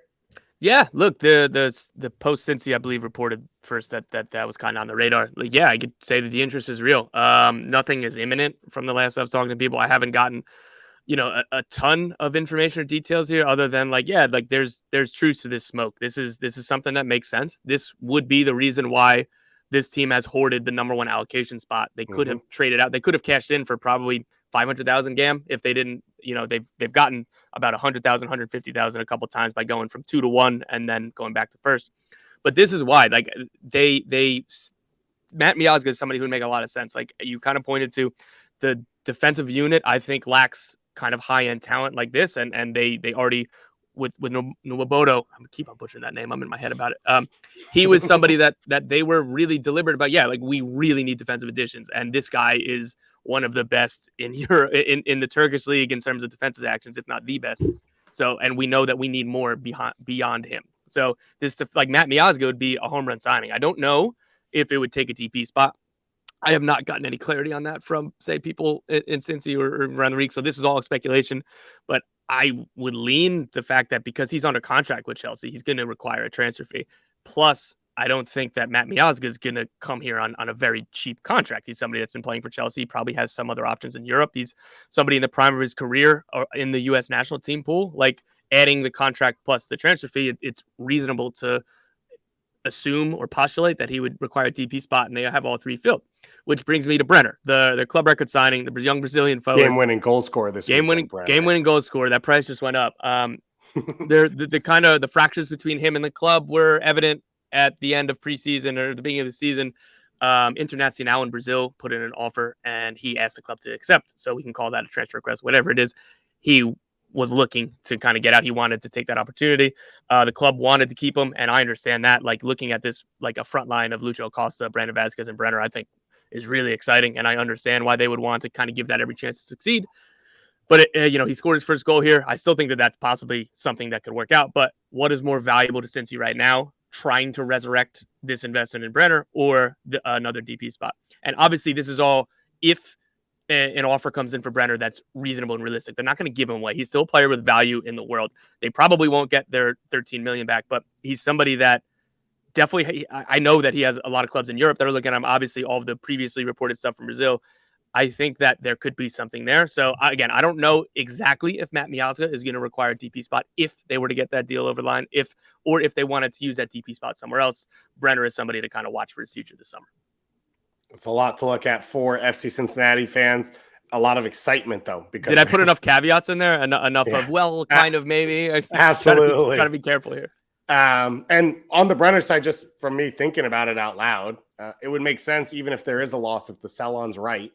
Yeah, look, the post Cincy, I believe, reported first that was kind of on the radar. Like, yeah, I could say that the interest is real. Nothing is imminent from the last I was talking to people. I haven't gotten, a ton of information or details here, other than there's truth to this smoke. This is something that makes sense. This would be the reason why this team has hoarded the number 1 allocation spot. They could have traded out. They could have cashed in for probably 500,000 GAM if they didn't. They've gotten about 100,000, 150,000 a couple times by going from 2 to 1 and then going back to first. But this is why, like Matt Miazga is somebody who would make a lot of sense. Like you kind of pointed to, the defensive unit, I think, lacks kind of high end talent like this, and they already. With Nwabodo, I'm gonna keep on butchering that name. I'm in my head about it. He was somebody that they were really deliberate about. Yeah, like we really need defensive additions, and this guy is one of the best in Europe, in the Turkish league in terms of defensive actions, if not the best. So, and we know that we need more beyond him. So this, like Matt Miazga, would be a home run signing. I don't know if it would take a DP spot. I have not gotten any clarity on that from, say, people in Cincy or around the league. So this is all speculation, but I would lean the fact that because he's under contract with Chelsea, he's going to require a transfer fee. Plus, I don't think that Matt Miazga is going to come here on a very cheap contract. He's somebody that's been playing for Chelsea, probably has some other options in Europe. He's somebody in the prime of his career or in the U.S. national team pool. Like, adding the contract plus the transfer fee, it's reasonable to assume or postulate that he would require a DP spot, and they have all three filled. Which brings me to Brenner, the club record signing, the young Brazilian forward. Game-winning goal scorer this weekend. Game-winning goal scorer. That price just went up. The kind of the fractures between him and the club were evident at the end of preseason or the beginning of the season. Internacional in Brazil put in an offer, and he asked the club to accept. So we can call that a transfer request, whatever it is. He was looking to kind of get out. He wanted to take that opportunity. The club wanted to keep him, and I understand that. Like, looking at this, like a front line of Lucho Acosta, Brandon Vazquez, and Brenner, I think is really exciting, and I understand why they would want to kind of give that every chance to succeed. But, he scored his first goal here. I still think that that's possibly something that could work out. But what is more valuable to Cincy right now, trying to resurrect this investment in Brenner or another DP spot? And obviously, this is all if an offer comes in for Brenner that's reasonable and realistic. They're not going to give him away. He's still a player with value in the world. They probably won't get their $13 million back, but he's somebody that definitely, I know that he has a lot of clubs in Europe that are looking at him. Obviously, all of the previously reported stuff from Brazil. I think that there could be something there. So again, I don't know exactly if Matt Miazga is going to require a DP spot if they were to get that deal over the line, or if they wanted to use that DP spot somewhere else. Brenner is somebody to kind of watch for his future this summer. It's a lot to look at for FC Cincinnati fans. A lot of excitement, though. Because did I put enough caveats in there? Enough of, kind of, maybe? Absolutely. Got to be careful here. And on the Brenner side, just from me thinking about it out loud, it would make sense even if there is a loss, if the sell-on's right.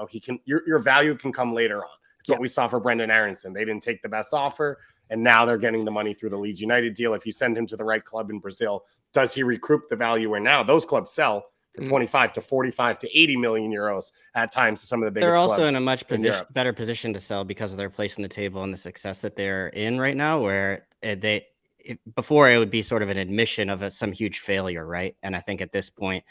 He can your value can come later on. It's what we saw for Brendan Aronson. They didn't take the best offer, and now they're getting the money through the Leeds United deal. If you send him to the right club in Brazil, does he recoup the value where now those clubs sell for 25 to 45 to 80 million euros at times to some of the biggest clubs? They're also in a much better position to sell because of their place in the table and the success that they're in right now, where before it would be sort of an admission of some huge failure, right? And I think at this point,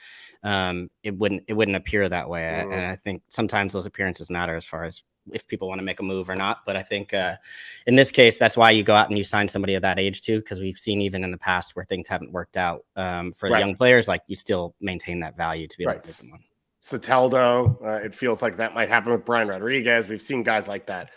it wouldn't appear that way. And I think sometimes those appearances matter as far as if people want to make a move or not. But I think in this case, that's why you go out and you sign somebody of that age too, because we've seen even in the past where things haven't worked out for the young players, like you still maintain that value to be able to take them on. Soteldo, it feels like that might happen with Brian Rodriguez. We've seen guys like that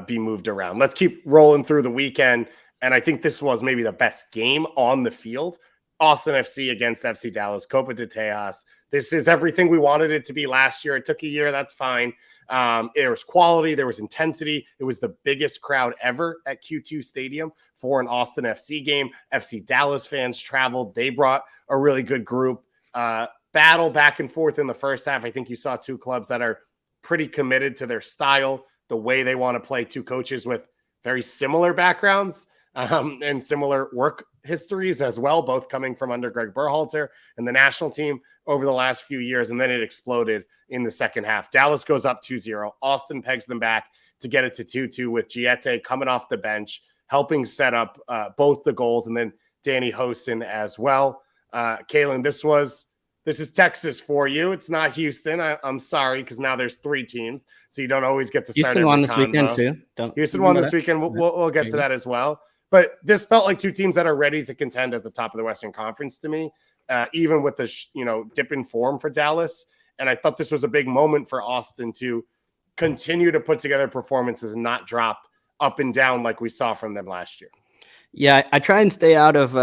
be moved around. Let's keep rolling through the weekend. And I think this was maybe the best game on the field. Austin FC against FC Dallas, Copa de Tejas. This is everything we wanted it to be last year. It took a year. That's fine. There was quality. There was intensity. It was the biggest crowd ever at Q2 Stadium for an Austin FC game. FC Dallas fans traveled. They brought a really good group. Battle back and forth in the first half. I think you saw two clubs that are pretty committed to their style, the way they want to play, two coaches with very similar backgrounds. And similar work histories as well, both coming from under Greg Berhalter and the national team over the last few years. And then it exploded in the second half. Dallas goes up 2-0. Austin pegs them back to get it to 2-2 with Giete coming off the bench, helping set up both the goals, and then Danny Hosen as well. Calen, this is Texas for you. It's not Houston. I'm sorry, because now there's three teams, so you don't always get to start. Houston won this weekend too. Houston won this weekend. We'll get to that as well. But this felt like two teams that are ready to contend at the top of the Western Conference to me, even with the dip in form for Dallas. And I thought this was a big moment for Austin to continue to put together performances and not drop up and down like we saw from them last year. Yeah, I try and stay out of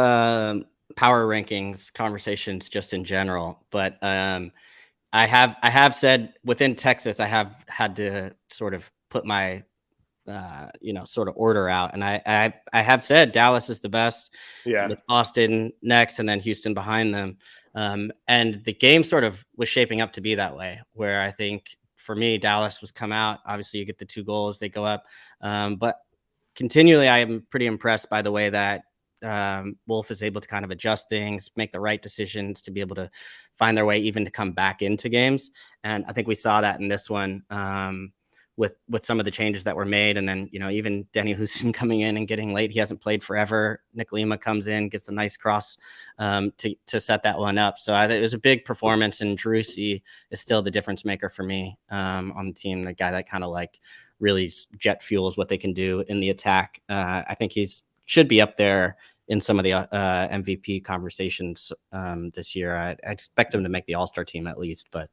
power rankings conversations just in general, but I have said within Texas, I have had to sort of put my sort of order out. And I have said Dallas is the best, with Austin next and then Houston behind them. And the game sort of was shaping up to be that way, where I think for me, Dallas was come out. Obviously you get the 2 goals, they go up. But continually, I am pretty impressed by the way that Wolf is able to kind of adjust things, make the right decisions to be able to find their way even to come back into games. And I think we saw that in this one. With some of the changes that were made. And then, even Denny Houston coming in and getting late. He hasn't played forever. Nick Lima comes in, gets a nice cross to set that one up. So it was a big performance, and Drusi is still the difference maker for me on the team. The guy that kind of like really jet fuels what they can do in the attack. I think should be up there in some of the MVP conversations this year. I expect him to make the All-Star team at least, but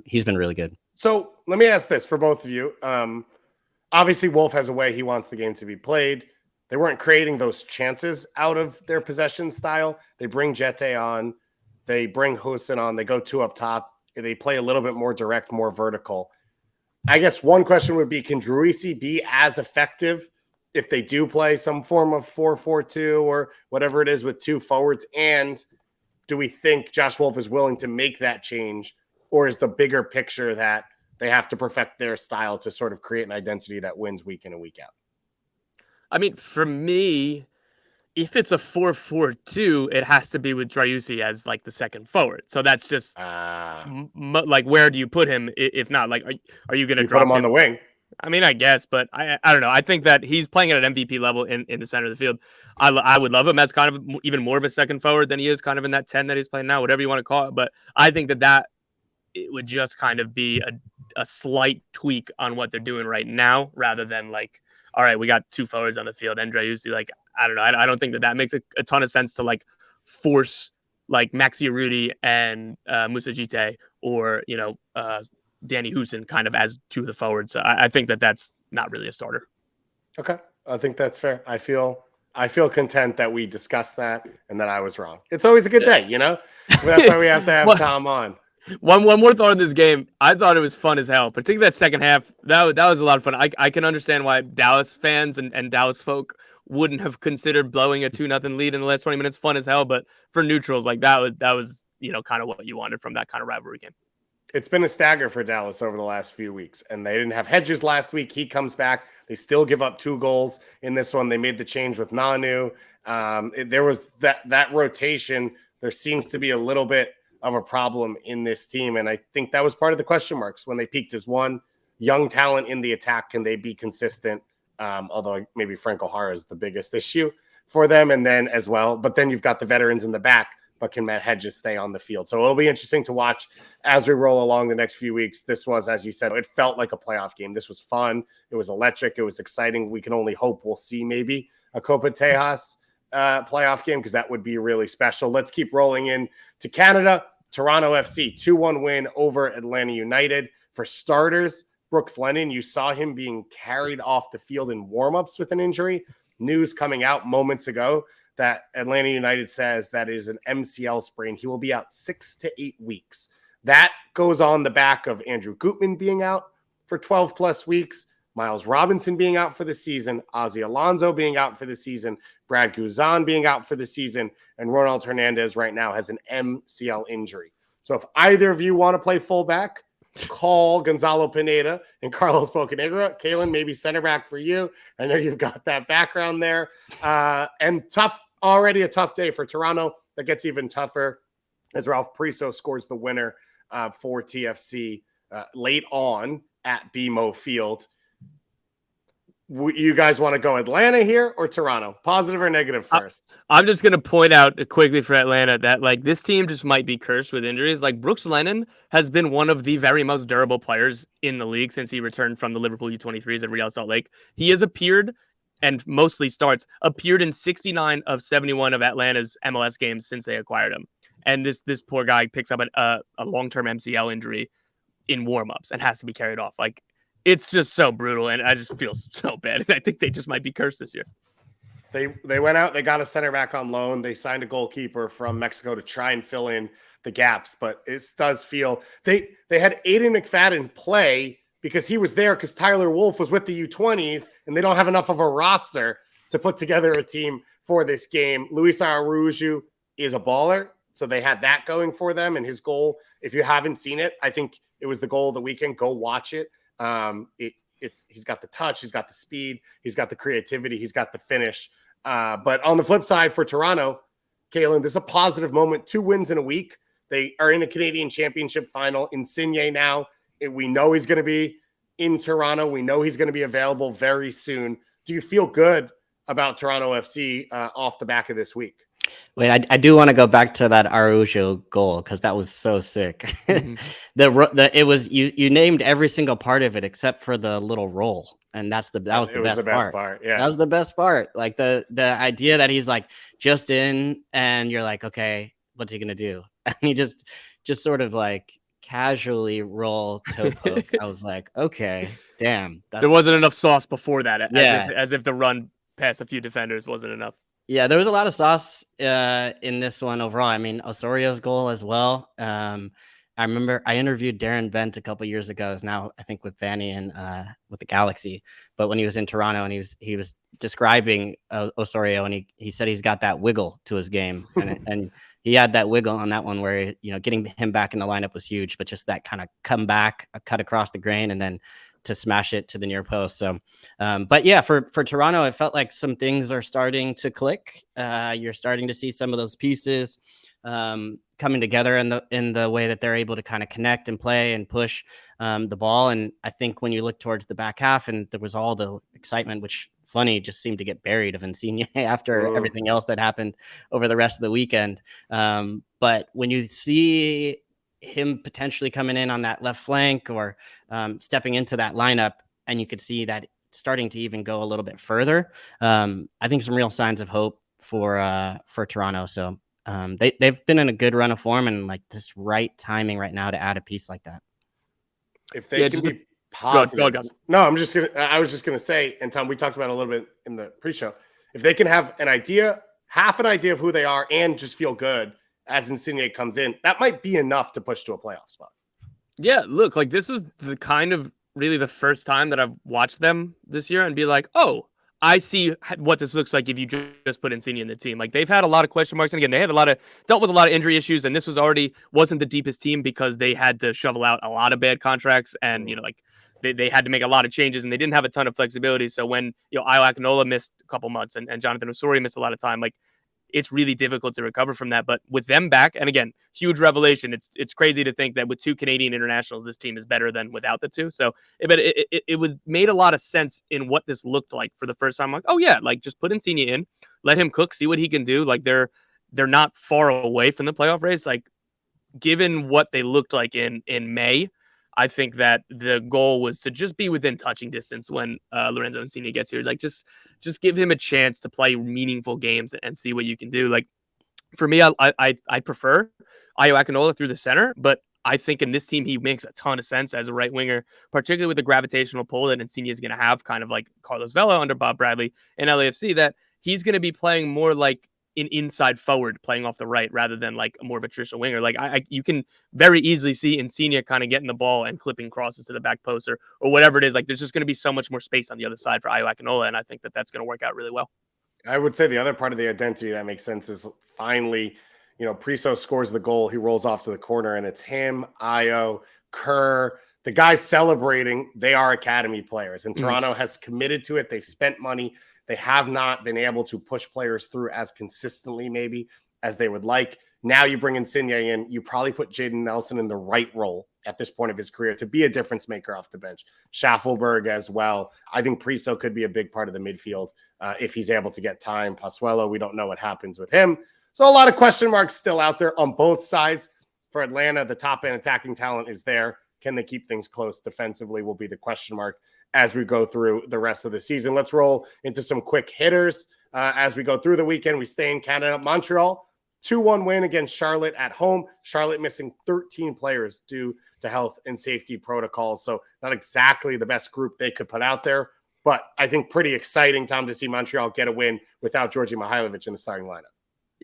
he's been really good. So let me ask this for both of you. Obviously, Wolf has a way he wants the game to be played. They weren't creating those chances out of their possession style. They bring Jete on. They bring Hussein on. They go 2 up top. They play a little bit more direct, more vertical. I guess one question would be, can Druisi be as effective if they do play some form of 4-4-2 or whatever it is with 2 forwards? And do we think Josh Wolf is willing to make that change? Or is the bigger picture that they have to perfect their style to sort of create an identity that wins week in and week out? I mean, for me, if it's a 4-4-2, it has to be with Driussi as like the second forward. So that's just like, where do you put him? If not, like, are you going to drop him on the wing? I mean, I guess, but I don't know. I think that he's playing at an MVP level in the center of the field. I would love him as kind of even more of a second forward than he is kind of in that 10 that he's playing now, whatever you want to call it. But I think that it would just kind of be a slight tweak on what they're doing right now, rather than like, all right, we got 2 forwards on the field and Driussi. Like, I don't know. I don't think that makes a ton of sense to like force like Maxi Urruti and Musa Jite or, Danny Houston kind of as 2 of the forwards. So I think that's not really a starter. Okay. I think that's fair. I feel content that we discussed that and that I was wrong. It's always a good day, That's why we have to have Tom on. One more thought on this game. I thought it was fun as hell, particularly that second half. That was a lot of fun. I can understand why Dallas fans and Dallas folk wouldn't have considered blowing a 2-0 lead in the last 20 minutes fun as hell, but for neutrals, like that was kind of what you wanted from that kind of rivalry game. It's been a stagger for Dallas over the last few weeks, and they didn't have Hedges last week. He comes back. They still give up 2 goals in this one. They made the change with Nanu. There was that rotation. There seems to be a little bit of a problem in this team, and I think that was part of the question marks when they peaked as one young talent in the attack. Can they be consistent? Although maybe Franco Jara is the biggest issue for them, and then as well. But then you've got the veterans in the back. But can Matt Hedges stay on the field? So it'll be interesting to watch as we roll along the next few weeks. This was, as you said, it felt like a playoff game. This was fun. It was electric. It was exciting. We can only hope we'll see maybe a Copa Tejas playoff game, because that would be really special. Let's keep rolling in to Canada. Toronto FC, 2-1 win over Atlanta United. For starters, Brooks Lennon, you saw him being carried off the field in warmups with an injury. News coming out moments ago that Atlanta United says that is an MCL sprain. He will be out 6 to 8 weeks. That goes on the back of Andrew Gutman being out for 12 plus weeks, Miles Robinson being out for the season, Ozzy Alonso being out for the season, Brad Guzan being out for the season, and Ronald Hernandez right now has an MCL injury. So if either of you want to play fullback, call Gonzalo Pineda and Carlos Bocanegra. Calen, maybe center back for you. I know you've got that background there. And already a tough day for Toronto. That gets even tougher as Ralph Priso scores the winner for TFC late on at BMO Field. You guys want to go Atlanta here or Toronto? Positive or negative first? I'm just going to point out quickly for Atlanta that like this team just might be cursed with injuries. Like Brooks Lennon has been one of the very most durable players in the league since he returned from the Liverpool U23s at Real Salt Lake. He has appeared and mostly appeared in 69 of 71 of Atlanta's MLS games since they acquired him. And this poor guy picks up a long-term MCL injury in warmups and has to be carried off. Like, it's just so brutal, and I just feel so bad. I think they just might be cursed this year. They went out, they got a center back on loan. They signed a goalkeeper from Mexico to try and fill in the gaps, but it does feel they had Aiden McFadden play because he was there because Tyler Wolff was with the U20s, and they don't have enough of a roster to put together a team for this game. Luis Araujo is a baller, so they had that going for them, and his goal, if you haven't seen it, I think it was the goal of the weekend. Go watch it. He's got the touch, he's got the speed, he's got the creativity, he's got the finish. But on the flip side for Toronto, Calen, this is a positive moment. 2 wins in a week. They are in a Canadian Championship final. Insigne now, we know he's going to be in Toronto. We know he's going to be available very soon. Do you feel good about Toronto FC off the back of this week? Wait, I do want to go back to that Araujo goal because that was so sick. Mhm. It was you named every single part of it except for the little roll, and that was the best part. Yeah, That was the best part. Like the idea that he's like just in, and you're like, okay, what's he gonna do? And he just sort of like casually roll toe poke. I was like, okay, damn, There wasn't enough sauce before that, Yeah. as if the run past a few defenders wasn't enough. Yeah, there was a lot of sauce in this one overall. I mean, Osorio's goal as well. I remember I interviewed Darren Bent a couple years ago. Is now I think with Vanny and with the Galaxy, but when he was in Toronto and he was describing Osorio, and he said he's got that wiggle to his game, and he had that wiggle on that one where getting him back in the lineup was huge, but just that kind of come back, a cut across the grain, and then to smash it to the near post. So, but yeah, for Toronto, it felt like some things are starting to click. You're starting to see some of those pieces coming together in the way that they're able to kind of connect and play and push the ball. And I think when you look towards the back half, and there was all the excitement, which funny just seemed to get buried of Insigne after everything else that happened over the rest of the weekend. But when you see him potentially coming in on that left flank or stepping into that lineup, and you could see that starting to even go a little bit further. I think some real signs of hope for Toronto. So they've been in a good run of form, and like this right timing right now to add a piece like that. If they can be positive. Go. No, I was just gonna say, and Tom, we talked about it a little bit in the pre-show. If they can have half an idea of who they are, and just feel good as Insigne comes in, that might be enough to push to a playoff spot. Yeah, look, like this was the kind of really the first time that I've watched them this year and be like, oh, I see what this looks like if you just put Insigne in the team. Like they've had a lot of question marks, and again, they had dealt with a lot of injury issues, and this wasn't the deepest team because they had to shovel out a lot of bad contracts, and like they had to make a lot of changes, and they didn't have a ton of flexibility. So when Ayo Akinola missed a couple months and Jonathan Osorio missed a lot of time, like it's really difficult to recover from that. But with them back, and again, huge revelation. It's crazy to think that with two Canadian internationals, this team is better than without the two. So it was made a lot of sense in what this looked like for the first time. Like, oh yeah, like just put Insigne in, let him cook, see what he can do. Like they're not far away from the playoff race. Like given what they looked like in May, I think that the goal was to just be within touching distance when Lorenzo Insigne gets here. Like just give him a chance to play meaningful games and see what you can do. Like for me, I prefer Ayo Akinola through the center, but I think in this team he makes a ton of sense as a right winger, particularly with the gravitational pull that Insigne is going to have, kind of like Carlos Vela under Bob Bradley in LAFC. That he's going to be playing more like an inside forward playing off the right rather than like more of a traditional winger. Like you can very easily see Insigne kind of getting the ball and clipping crosses to the back post or whatever it is. Like there's just going to be so much more space on the other side for Ayo Akinola, and I think that that's going to work out really well. I would say the other part of the identity that makes sense is finally, Priso scores the goal. He rolls off to the corner, and it's him, Ayo, Carr, the guys celebrating. They are academy players, and Toronto has committed to it. They've spent money. They have not been able to push players through as consistently maybe as they would like. Now you bring Insigne in. You probably put Jaden Nelson in the right role at this point of his career to be a difference maker off the bench. Schaffelberg as well. I think Priso could be a big part of the midfield if he's able to get time. Pasuelo, we don't know what happens with him. So a lot of question marks still out there on both sides. For Atlanta, the top end attacking talent is there. Can they keep things close defensively will be the question mark as we go through the rest of the season. Let's roll into some quick hitters as we go through the weekend. We stay in Canada. Montreal, 2-1 win against Charlotte at home. Charlotte missing 13 players due to health and safety protocols. So not exactly the best group they could put out there, but I think pretty exciting, Tom, to see Montreal get a win without Giorgio Mihailovic in the starting lineup.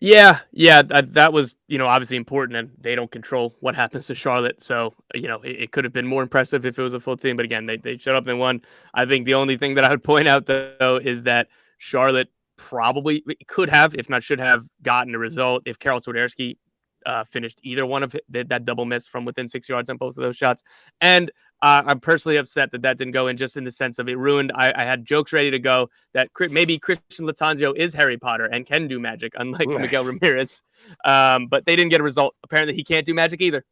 Yeah, that was, obviously important, and they don't control what happens to Charlotte. So, it could have been more impressive if it was a full team, but again, they showed up and won. I think the only thing that I would point out, though, is that Charlotte probably could have, if not should have, gotten a result if Karol Swiderski finished either one of that double miss from within 6 yards on both of those shots. And I'm personally upset that didn't go in, just in the sense of it ruined. I had jokes ready to go that maybe Christian Latanzio is Harry Potter and can do magic, unlike Miguel Ramirez. But they didn't get a result. Apparently he can't do magic either.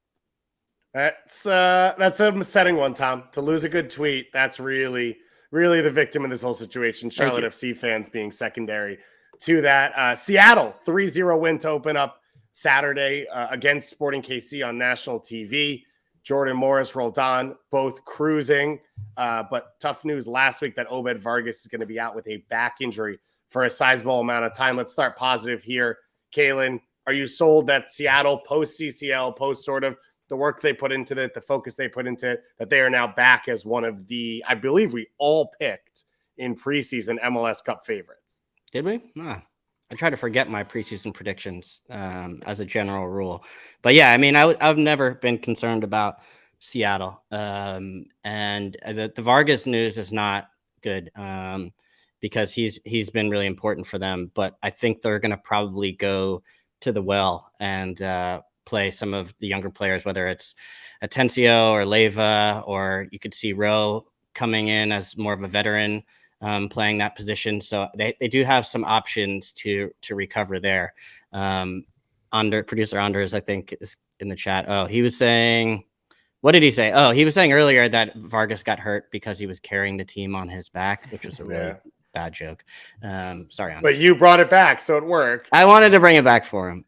That's a upsetting one, Tom. To lose a good tweet, that's really the victim in this whole situation. Charlotte FC fans being secondary to that. Seattle 3-0 win to open up Saturday against Sporting KC on national TV. Jordan Morris, Roldan, both cruising. But tough news last week that Obed Vargas is going to be out with a back injury for a sizable amount of time. Let's start positive here. Calen, are you sold that Seattle post-CCL, post sort of the work they put into it, the focus they put into it, that they are now back as one of the, I believe we all picked in preseason MLS Cup favorites? Did we? I try to forget my preseason predictions as a general rule. But yeah, I mean, I've never been concerned about Seattle. And the Vargas news is not good because he's been really important for them. But I think they're going to probably go to the well and play some of the younger players, whether it's Atencio or Leyva, or you could see Rowe coming in as more of a veteran playing that position. So they do have some options to recover there. Producer Anders, I think, is in the chat. Oh, he was saying, what did he say? Oh, he was saying earlier that Vargas got hurt because he was carrying the team on his back, which was a really bad joke. Sorry, Anders. But you brought it back, so it worked. I wanted to bring it back for him.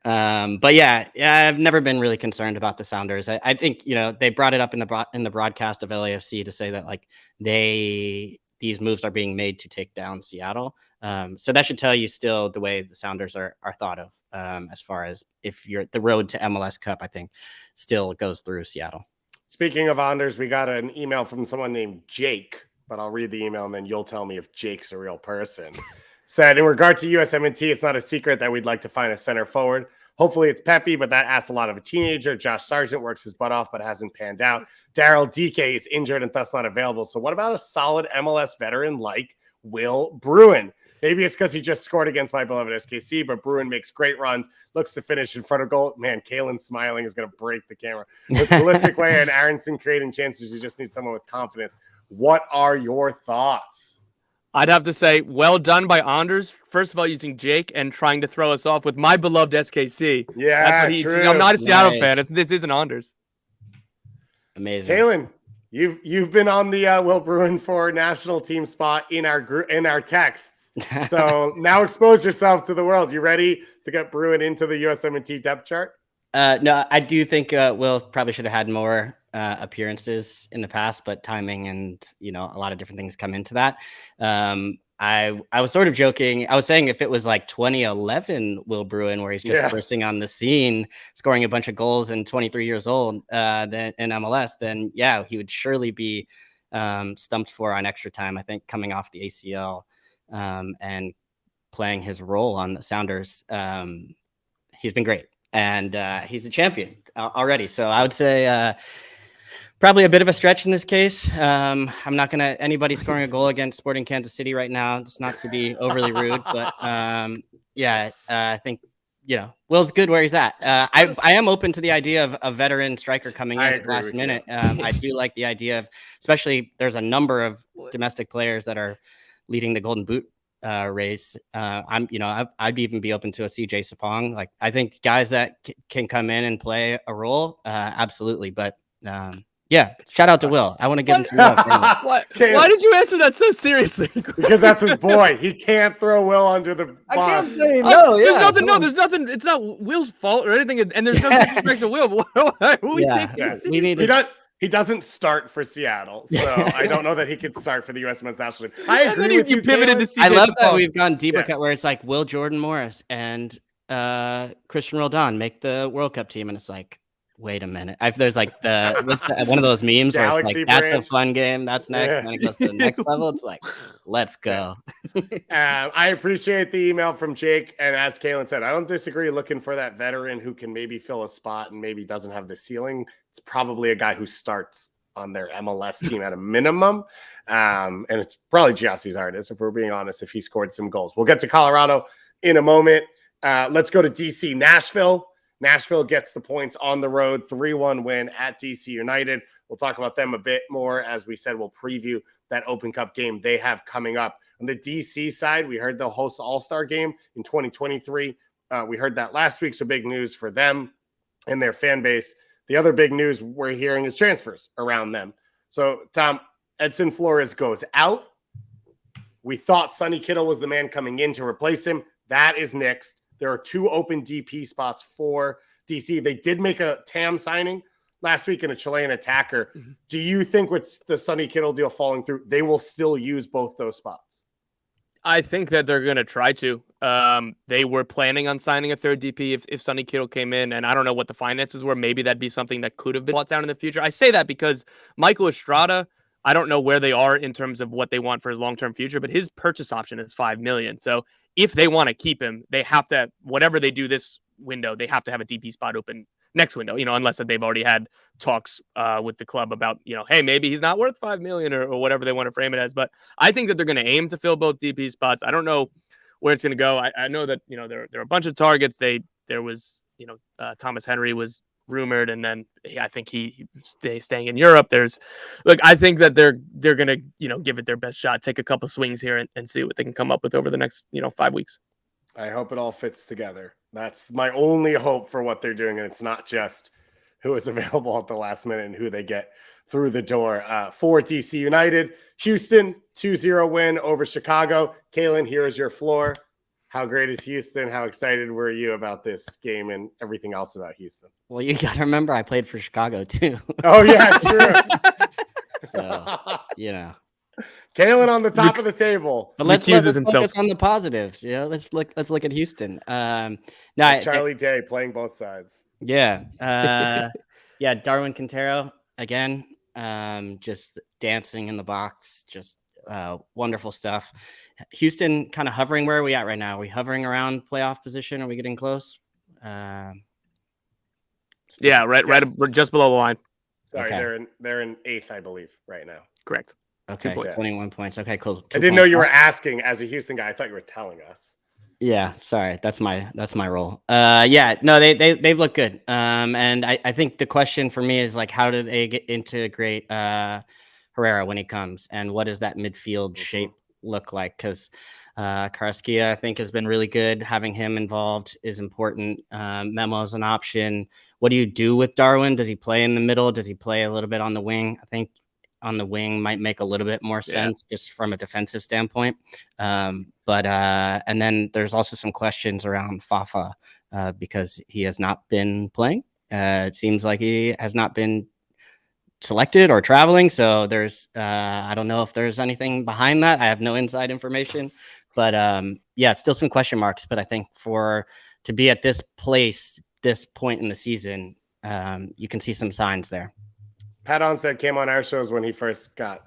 But yeah, I've never been really concerned about the Sounders. I think, they brought it up in the broadcast of LAFC to say that like these moves are being made to take down Seattle. So that should tell you still the way the Sounders are thought of as far as if you're the road to MLS Cup, I think still goes through Seattle. Speaking of Anders, we got an email from someone named Jake, but I'll read the email and then you'll tell me if Jake's a real person. Said, in regard to USMNT, it's not a secret that we'd like to find a center forward. Hopefully it's Pepe, but that asks a lot of a teenager. Josh Sargent works his butt off, but hasn't panned out. Daryl DK is injured and thus not available. So what about a solid MLS veteran like Will Bruin? Maybe it's because he just scored against my beloved SKC, but Bruin makes great runs, looks to finish in front of goal. Man, Calen smiling is going to break the camera. With Pulisic Way and Aronson creating chances, you just need someone with confidence. What are your thoughts? I'd have to say, well done by Anders. First of all, using Jake and trying to throw us off with my beloved SKC. Yeah, that's what true. I'm not a Seattle fan. This isn't Anders. Amazing. Calen, you've been on the Will Bruin for national team spot in our group in our texts. So now expose yourself to the world. You ready to get Bruin into the USMNT depth chart? No, I do think Will probably should have had more appearances in the past, but timing and a lot of different things come into that. I was sort of joking. I was saying if it was like 2011 Will Bruin, where he's just bursting on the scene, scoring a bunch of goals and 23 years old, then in MLS, then yeah, he would surely be stumped for on extra time. I think coming off the ACL and playing his role on the Sounders, he's been great. And he's a champion already. So I would say probably a bit of a stretch in this case. I'm not going to anybody scoring a goal against Sporting Kansas City right now. It's not to be overly rude, but I think, Will's good where he's at. I am open to the idea of a veteran striker coming in at the last minute. I do like the idea of, especially there's a number of domestic players that are leading the Golden Boot race. I'd even be open to a CJ Sapong. Like, I think guys that can come in and play a role, absolutely. But shout out to Will. I want to give him some love. Why did you answer that so seriously? Because that's his boy. He can't throw Will under the bus. I can't say no. There's nothing. It's not Will's fault or anything, and there's no disrespect to Will. We need He doesn't start for Seattle, so I don't know that he could start for the U.S. men's national team. I agree with you. Pivoted to CJ I love that Sapong. we've gone deeper cut where it's like Will Jordan Morris and Christian Roldan make the World Cup team, and it's like, wait a minute. There's like one of those memes where it's like, that's a fun game, that's next, and then it goes to the next level. It's like, let's go. I appreciate the email from Jake, and as Calen said, I don't disagree. Looking for that veteran who can maybe fill a spot and maybe doesn't have the ceiling. It's probably a guy who starts on their MLS team at a minimum, and it's probably Giassi's artist, if we're being honest, if he scored some goals. We'll get to Colorado in a moment. Let's go to DC. Nashville gets the points on the road, 3-1 win at DC United. We'll talk about them a bit more. As we said, we'll preview that Open Cup game they have coming up. On the DC side, we heard they'll host the All-Star game in 2023. We heard that last week, so big news for them and their fan base. The other big news we're hearing is transfers around them. So, Tom, Edson Flores goes out. We thought Sonny Kittle was the man coming in to replace him. That is nixed. There are 2 open DP spots for DC. They did make a TAM signing last week in a Chilean attacker. Mhm. Do you think with the Sonny Kittle deal falling through, they will still use both those spots? I think that they're going to try to. They were planning on signing a third DP if Sonny Kittle came in, and I don't know what the finances were. Maybe that'd be something that could have been brought down in the future. I say that because Michael Estrada, I don't know where they are in terms of what they want for his long-term future, but his purchase option is $5 million. So if they want to keep him, they have to, whatever they do this window, they have to have a DP spot open next window, unless that they've already had talks with the club about, hey, maybe he's not worth $5 million or whatever they want to frame it as. But I think that they're going to aim to fill both DP spots. I don't know where it's going to go. I know that, there are a bunch of targets. There was, Thomas Henry was rumored, and then I think he staying in Europe. I think that they're going to, give it their best shot, take a couple swings here and see what they can come up with over the next, 5 weeks. I hope it all fits together. That's my only hope for what they're doing. And it's not just who is available at the last minute and who they get through the door. For DC United, Houston, 2-0 win over Chicago. Calen, here's your floor. How great is Houston? How excited were you about this game and everything else about Houston? Well, you got to remember I played for Chicago too. Oh, yeah, true. So, Calen on the top of the table. But let's focus on the positives. Let's look at Houston. Charlie Day playing both sides. Yeah. Darwin Quintero again, just dancing in the box, just wonderful stuff. Houston kind of hovering. Where are we at right now? Are we hovering around playoff position? Are we getting close? Right just below the line. Sorry, okay. They're in 8th, I believe, right now. Correct. Okay, 21 points. Okay, cool. I didn't know you were asking as a Houston guy. I thought you were telling us. Yeah, sorry. That's my role. They've looked good. And I think the question for me is how do they integrate Herrera when he comes, and what does that midfield shape look like? Because Carrasquilla, I think, has been really good. Having him involved is important. Memo is an option. What do you do with Darwin? Does he play in the middle? Does he play a little bit on the wing? I think on the wing might make a little bit more sense just from a defensive standpoint. And then there's also some questions around Fafa because he has not been playing. It seems like he has not been selected or traveling. So there's, I don't know if there's anything behind that. I have no inside information, but still some question marks. But I think to be at this point in the season, you can see some signs there. Pat Onstead came on our shows when he first got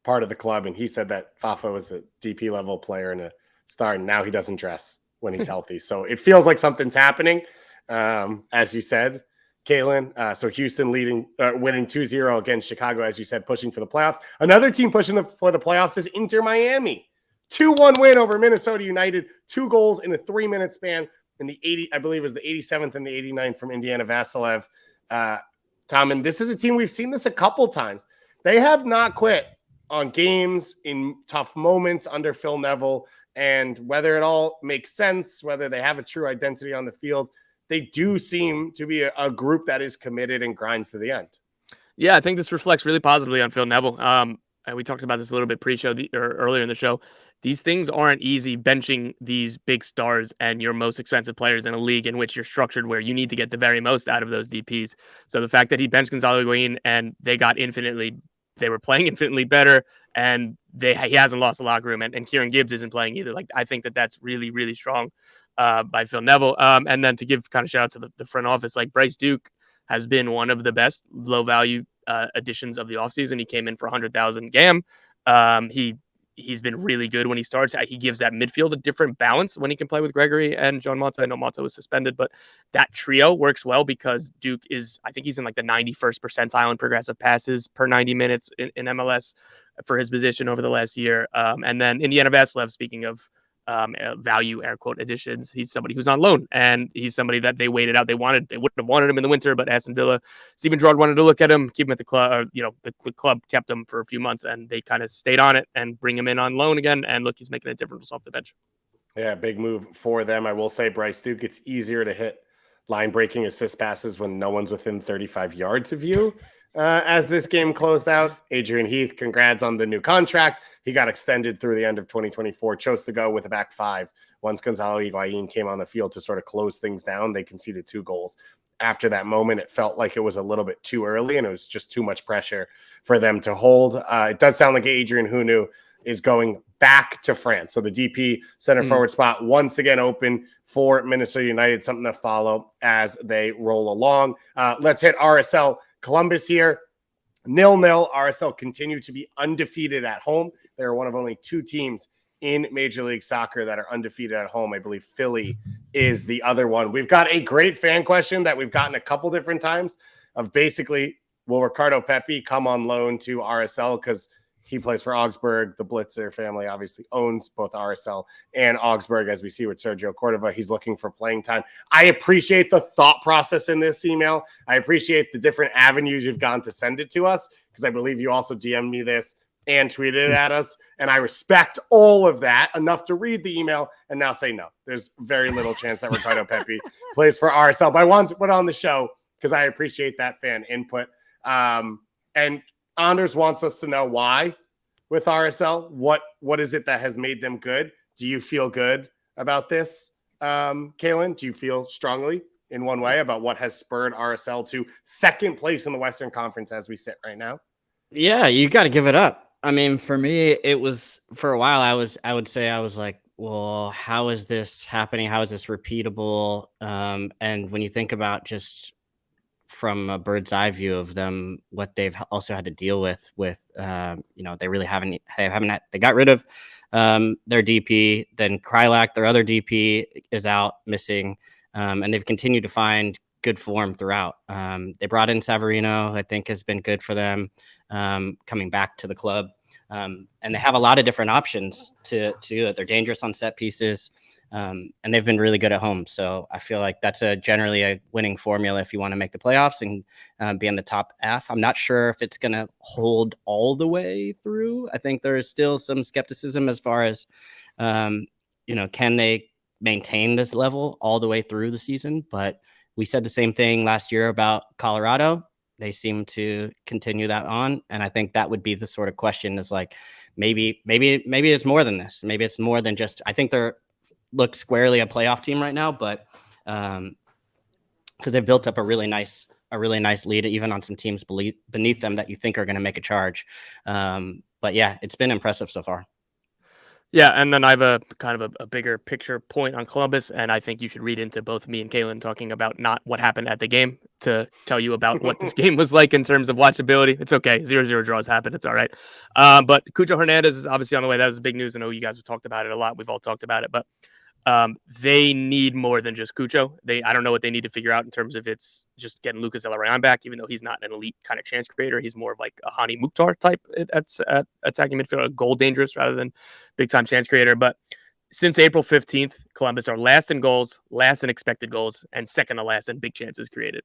part of the club, and he said that Fafa was a DP level player and a star, and now he doesn't dress when he's healthy. So it feels like something's happening, as you said, Calen. So Houston winning 2-0 against Chicago, as you said, pushing for the playoffs. Another team pushing for the playoffs is Inter Miami. 2-1 win over Minnesota United. 2 goals in a 3-minute span in the 80, I believe it was the 87th and the 89th from Indiana Vassilev. Tom, and this is a team, we've seen this a couple times. They have not quit on games in tough moments under Phil Neville, and whether it all makes sense, whether they have a true identity on the field, they do seem to be a group that is committed and grinds to the end. Yeah, I think this reflects really positively on Phil Neville. And we talked about this a little bit pre-show or earlier in the show. These things aren't easy, benching these big stars and your most expensive players in a league in which you're structured where you need to get the very most out of those DPs. So the fact that he benched Gonzalo Higuain and they were playing infinitely better, and he hasn't lost the locker room, and Kieran Gibbs isn't playing either. I think that's really, really strong by Phil Neville. And then to give kind of shout out to the front office, Bryce Duke has been one of the best low value additions of the offseason. He came in for 100,000 GAM. He's been really good when he starts. He gives that midfield a different balance when he can play with Gregory and John Mata. I know Mata was suspended, but that trio works well because Duke I think he's in the 91st percentile in progressive passes per 90 minutes in MLS for his position over the last year. And then Indiana Vassilev, speaking of value air quote additions, he's somebody who's on loan, and he's somebody that they waited out. They wouldn't have wanted him in the winter, but Aston Villa, Steven Gerrard wanted to look at him, keep him at the club. The club kept him for a few months, and they kind of stayed on it and bring him in on loan again. And look, he's making a difference off the bench. Yeah, big move for them. I will say, Bryce Duke, it's easier to hit line breaking assist passes when no one's within 35 yards of you. as this game closed out. Adrian Heath, congrats on the new contract. He got extended through the end of 2024, chose to go with a back five. Once Gonzalo Higuain came on the field to sort of close things down, they conceded 2 goals. After that moment, it felt like it was a little bit too early, and it was just too much pressure for them to hold. It does sound like Adrian Hunou is going back to France. So the DP center forward spot once again open for Minnesota United, something to follow as they roll along. Let's hit RSL Columbus here. 0-0. RSL continue to be undefeated at home. They're one of only 2 teams in Major League Soccer that are undefeated at home. I believe Philly is the other one. We've got a great fan question that we've gotten a couple different times of basically, will Ricardo Pepi come on loan to RSL? Because he plays for Augsburg. The Blitzer family obviously owns both RSL and Augsburg, as we see with Sergio Cordova. He's looking for playing time. I appreciate the thought process in this email. I appreciate the different avenues you've gone to send it to us, because I believe you also DM'd me this and tweeted it at us. And I respect all of that enough to read the email and now say no. There's very little chance that Ricardo Pepi plays for RSL. But I wanted to put on the show because I appreciate that fan input. And Anders wants us to know why with RSL. What is it that has made them good? Do you feel good about this, Calen? Do you feel strongly in one way about what has spurred RSL to second place in the Western Conference as we sit right now? Yeah, you got to give it up. I mean, for me, it was for a while. I would say I was like, well, how is this happening? How is this repeatable? And when you think about just from a bird's eye view of them, what they've also had to deal with, they really they got rid of their DP, then Krylak, their other DP, is out missing, and they've continued to find good form throughout. They brought in Savarino, I think has been good for them, coming back to the club. And they have a lot of different options to do it. They're dangerous on set pieces. And they've been really good at home. So I feel like that's generally a winning formula if you want to make the playoffs and be in the top half. I'm not sure if it's going to hold all the way through. I think there is still some skepticism as far as, can they maintain this level all the way through the season? But we said the same thing last year about Colorado. They seem to continue that on. And I think that would be the sort of question is like, maybe it's more than this. Maybe it's more than just, I think they're look squarely a playoff team right now, but because they've built up a really nice lead, even on some teams beneath them that you think are going to make a charge. But yeah, it's been impressive so far. Yeah, and then I have a kind of a bigger picture point on Columbus, and I think you should read into both me and Calen talking about not what happened at the game to tell you about what this game was like in terms of watchability. It's okay. 0-0 draws happen. It's all right. But Cucho Hernandez is obviously on the way. That was big news. I know you guys have talked about it a lot. We've all talked about it, but they need more than just Cucho. I don't know what they need to figure out in terms of it's just getting Lucas Elarayan back, even though he's not an elite kind of chance creator. He's more of like a Hani Mukhtar type at attacking midfield, a goal dangerous rather than big time chance creator. But since April 15th, Columbus are last in goals, last in expected goals, and second to last in big chances created.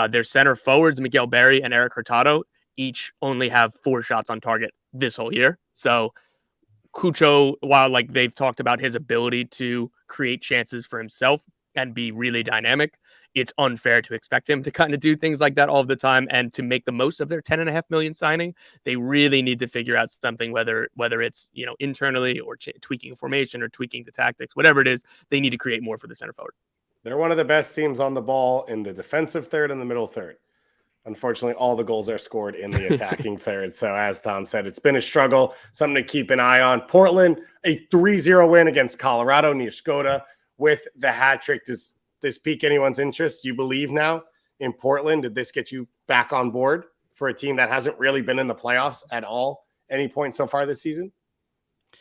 Their center forwards, Miguel Berry and Eric Hurtado, each only have 4 shots on target this whole year. So Cucho, while like they've talked about his ability to create chances for himself and be really dynamic, it's unfair to expect him to kind of do things like that all the time. And to make the most of their $10.5 million signing, they really need to figure out something, whether it's, internally or tweaking formation or tweaking the tactics, whatever it is, they need to create more for the center forward. They're one of the best teams on the ball in the defensive third and the middle third. Unfortunately, all the goals are scored in the attacking third. So as Tom said, it's been a struggle, something to keep an eye on. Portland, a 3-0 win against Colorado. Niashkoda with the hat trick. Does this pique anyone's interest? You believe now in Portland? Did this get you back on board for a team that hasn't really been in the playoffs at all any point so far this season?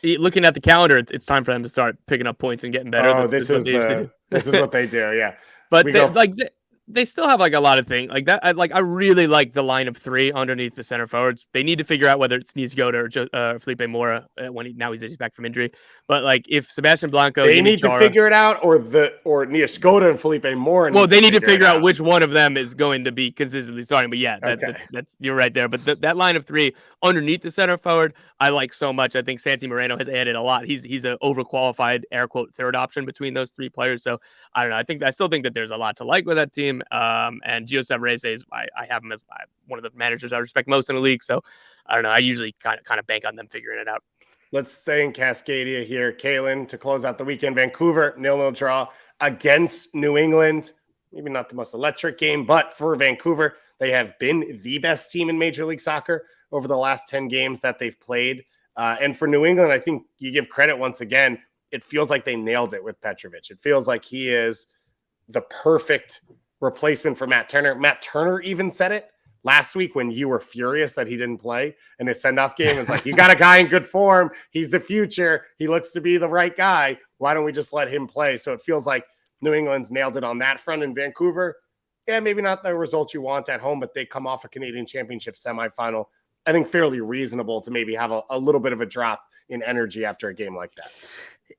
Looking at the calendar, it's time for them to start picking up points and getting better. Oh, this is what they do. Yeah. But they still have like a lot of things like that. I really like the line of 3 underneath the center forwards. They need to figure out whether it's Niashkoda or Felipe Mora when he's back from injury. But like if Sebastian Blanco, they need to figure it out, or Niashkoda and Felipe Mora. Well, they need to figure out which one of them is going to be consistently starting. But yeah, that's you're right there. But that line of 3 underneath the center forward, I like so much. I think Santi Moreno has added a lot. He's an overqualified air quote third option between those 3 players. So I don't know. I still think that there's a lot to like with that team. team. And Josep Reyes, I have him as one of the managers I respect most in the league. So I don't know. I usually kind of bank on them figuring it out. Let's stay in Cascadia here. Calen, to close out the weekend, Vancouver, 0-0 draw against New England. Maybe not the most electric game, but for Vancouver, they have been the best team in Major League Soccer over the last 10 games that they've played. And for New England, I think you give credit once again. It feels like they nailed it with Petrovic. It feels like he is the perfect replacement for Matt Turner. Matt Turner even said it last week when you were furious that he didn't play, and his send-off game is like, you got a guy in good form. He's the future. He looks to be the right guy. Why don't we just let him play? So it feels like New England's nailed it on that front. In Vancouver, yeah, maybe not the result you want at home, but they come off a Canadian Championship semifinal. I think fairly reasonable to maybe have a little bit of a drop in energy after a game like that.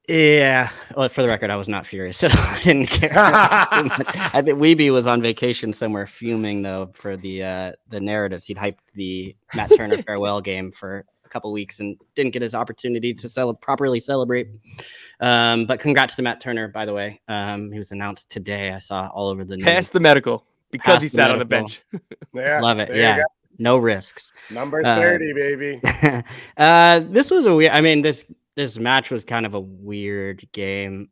Yeah. Well, for the record, I was not furious at all. I didn't care. I think Weeby was on vacation somewhere fuming, though, for the narratives. He'd hyped the Matt Turner farewell game for a couple weeks and didn't get his opportunity to properly celebrate. But congrats to Matt Turner, by the way. He was announced today. I saw all over the news. Passed the medical because he sat on the bench. Yeah, love it. Yeah. No risks. Number 30, baby. This was a weird. I mean, this match was kind of a weird game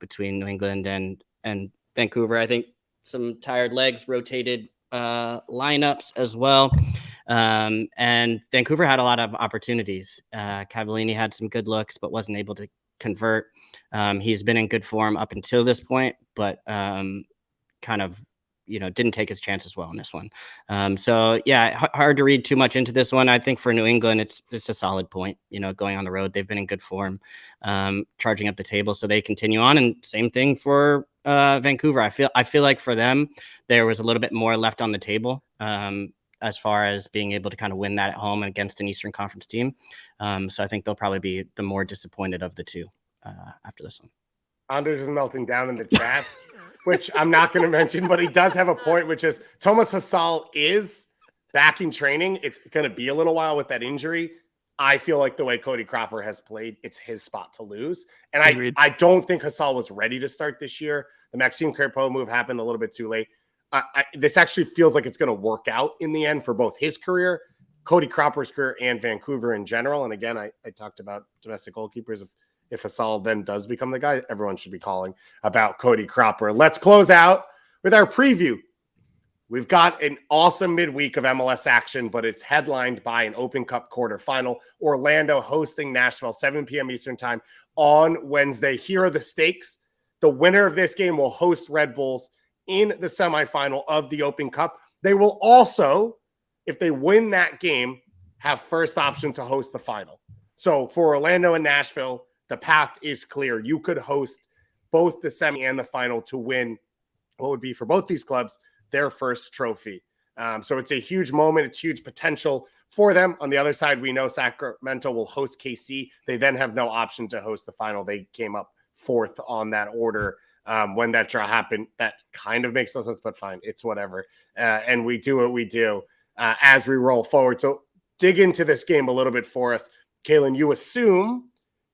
between New England and Vancouver. I think some tired legs, rotated lineups as well. And Vancouver had a lot of opportunities. Cavallini had some good looks, but wasn't able to convert. He's been in good form up until this point, but kind of, didn't take his chances well in this one. So yeah, hard to read too much into this one. I think for New England, it's a solid point, going on the road. They've been in good form, charging up the table, so they continue on. And same thing for Vancouver. I feel like for them, there was a little bit more left on the table as far as being able to kind of win that at home against an Eastern Conference team. So I think they'll probably be the more disappointed of the two after this one. Anders is melting down in the chat, which I'm not going to mention, but he does have a point, which is Thomas Hasal is back in training. It's going to be a little while with that injury. I feel like the way Cody Cropper has played, it's his spot to lose. And I don't think Hasal was ready to start this year. The Maxime Crépeau move happened a little bit too late. This actually feels like it's going to work out in the end for both his career, Cody Cropper's career, and Vancouver in general. And again, I talked about domestic goalkeepers. If Hasal then does become the guy, everyone should be calling about Cody Cropper. Let's close out with our preview. We've got an awesome midweek of MLS action, but it's headlined by an Open Cup quarterfinal. Orlando hosting Nashville, 7 p.m. Eastern time on Wednesday. Here are the stakes. The winner of this game will host Red Bulls in the semifinal of the Open Cup. They will also, if they win that game, have first option to host the final. So for Orlando and Nashville, the path is clear. You could host both the semi and the final to win what would be for both these clubs their first trophy. So it's a huge moment. It's huge potential for them. On the other side, we know Sacramento will host KC. They then have no option to host the final. They came up fourth on that order when that draw happened. That kind of makes no sense, but fine. It's whatever. And we do what we do as we roll forward. So dig into this game a little bit for us. Calen, you assume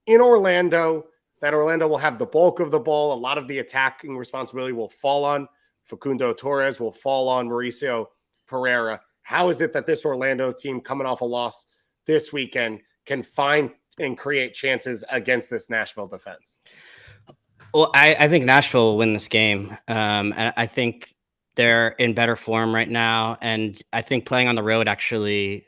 in Orlando that Orlando will have the bulk of the ball. A lot of the attacking responsibility will fall on Facundo Torres, will fall on Mauricio Pereira. How is it that this Orlando team coming off a loss this weekend can find and create chances against this Nashville defense? Well, I think Nashville will win this game. And I think they're in better form right now. And I think playing on the road actually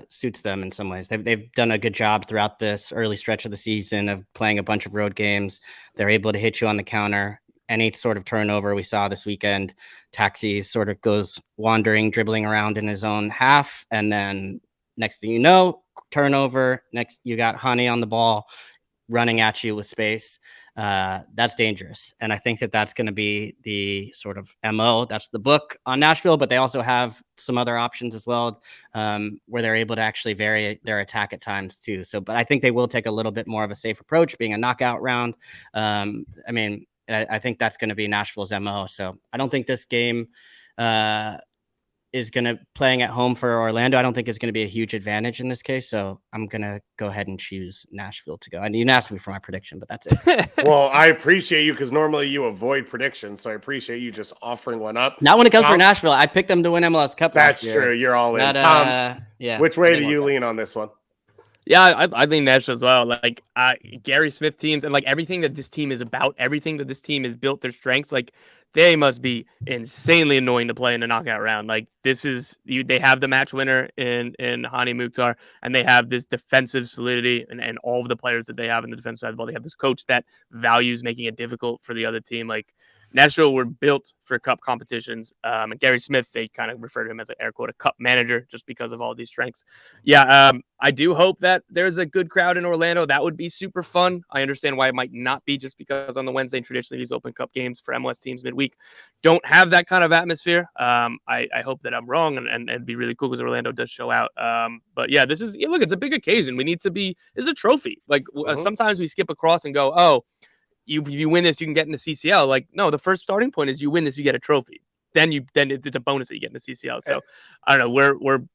suits them in some ways. They've done a good job throughout this early stretch of the season of playing a bunch of road games. They're able to hit you on the counter. Any sort of turnover we saw this weekend, Taxi sort of goes wandering, dribbling around in his own half. And then next thing you know, turnover. Next, you got Honey on the ball running at you with space. That's dangerous. And I think that that's going to be the sort of MO. That's the book on Nashville, but they also have some other options as well, where they're able to actually vary their attack at times too. So, but I think they will take a little bit more of a safe approach, being a knockout round. I think that's going to be Nashville's MO. So I don't think this game is going to playing at home for Orlando. I don't think is going to be a huge advantage in this case. So I'm going to go ahead and choose Nashville to go. And you didn't ask me for my prediction, but that's it. Well, I appreciate you because normally you avoid predictions. So I appreciate you just offering one up. Not when it comes for Nashville. I picked them to win MLS Cup That's last year. true. You're all in. Not, Tom, yeah. which way do you lean on this one? Yeah, I think Nashville as well. Like Gary Smith teams and like everything that this team is about, everything that this team has built, their strengths, like they must be insanely annoying to play in the knockout round. Like this is they have the match winner in Hani Mukhtar, and they have this defensive solidity and all of the players that they have in the defensive side of the ball. They have this coach that values making it difficult for the other team. Like Nashville were built for cup competitions. And Gary Smith, they kind of refer to him as an air quote, a cup manager, just because of all these strengths. Yeah, I do hope that there's a good crowd in Orlando. That would be super fun. I understand why it might not be, just because on the Wednesday, traditionally these Open Cup games for MLS teams midweek don't have that kind of atmosphere. I hope that I'm wrong, and it'd be really cool because Orlando does show out. But yeah, look, it's a big occasion. We need to be, it's a trophy. Like sometimes we skip across and go, oh, if you win this, you can get into CCL. Like, no, the first starting point is you win this, you get a trophy. Then it's a bonus that you get into CCL. So I don't know.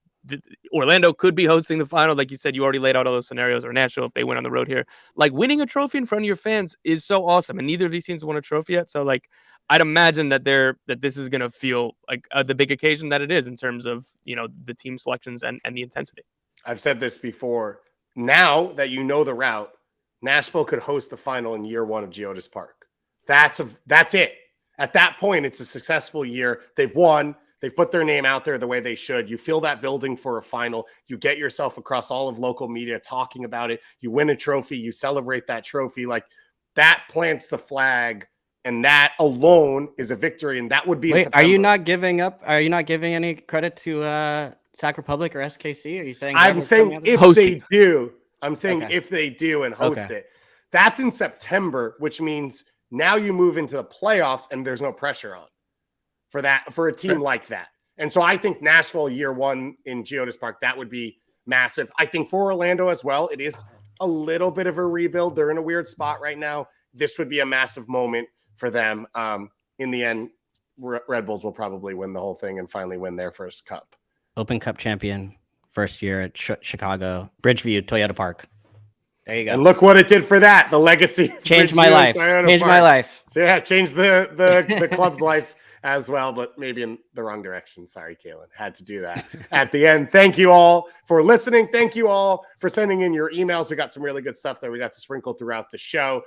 Orlando could be hosting the final, like you said. You already laid out all those scenarios. Or Nashville, if they win on the road here, like winning a trophy in front of your fans is so awesome. And neither of these teams won a trophy yet. So like, I'd imagine that this is gonna feel like the big occasion that it is in terms of the team selections and the intensity. I've said this before. Now that you know the route, Nashville could host the final in year one of Geodis Park. That's it. At that point, it's a successful year. They've won. They've put their name out there the way they should. You fill that building for a final. You get yourself across all of local media talking about it. You win a trophy. You celebrate that trophy. Like that plants the flag, and that alone is a victory. And that would be. Wait, are you not giving up? Are you not giving any credit to Sac Republic or SKC? Are you saying? I'm saying if they do. I'm saying if they do and host it. That's in September, which means now you move into the playoffs and there's no pressure on for a team like that. And so I think Nashville year one in Geodis Park, that would be massive. I think for Orlando as well, it is a little bit of a rebuild. They're in a weird spot right now. This would be a massive moment for them. In the end, Red Bulls will probably win the whole thing and finally win their first cup. Open Cup champion. First year at Chicago, Bridgeview, Toyota Park. There you go. And look what it did for that. The legacy changed my life. Changed my life. So yeah, changed the club's life as well, but maybe in the wrong direction. Sorry, Calen. Had to do that at the end. Thank you all for listening. Thank you all for sending in your emails. We got some really good stuff that we got to sprinkle throughout the show.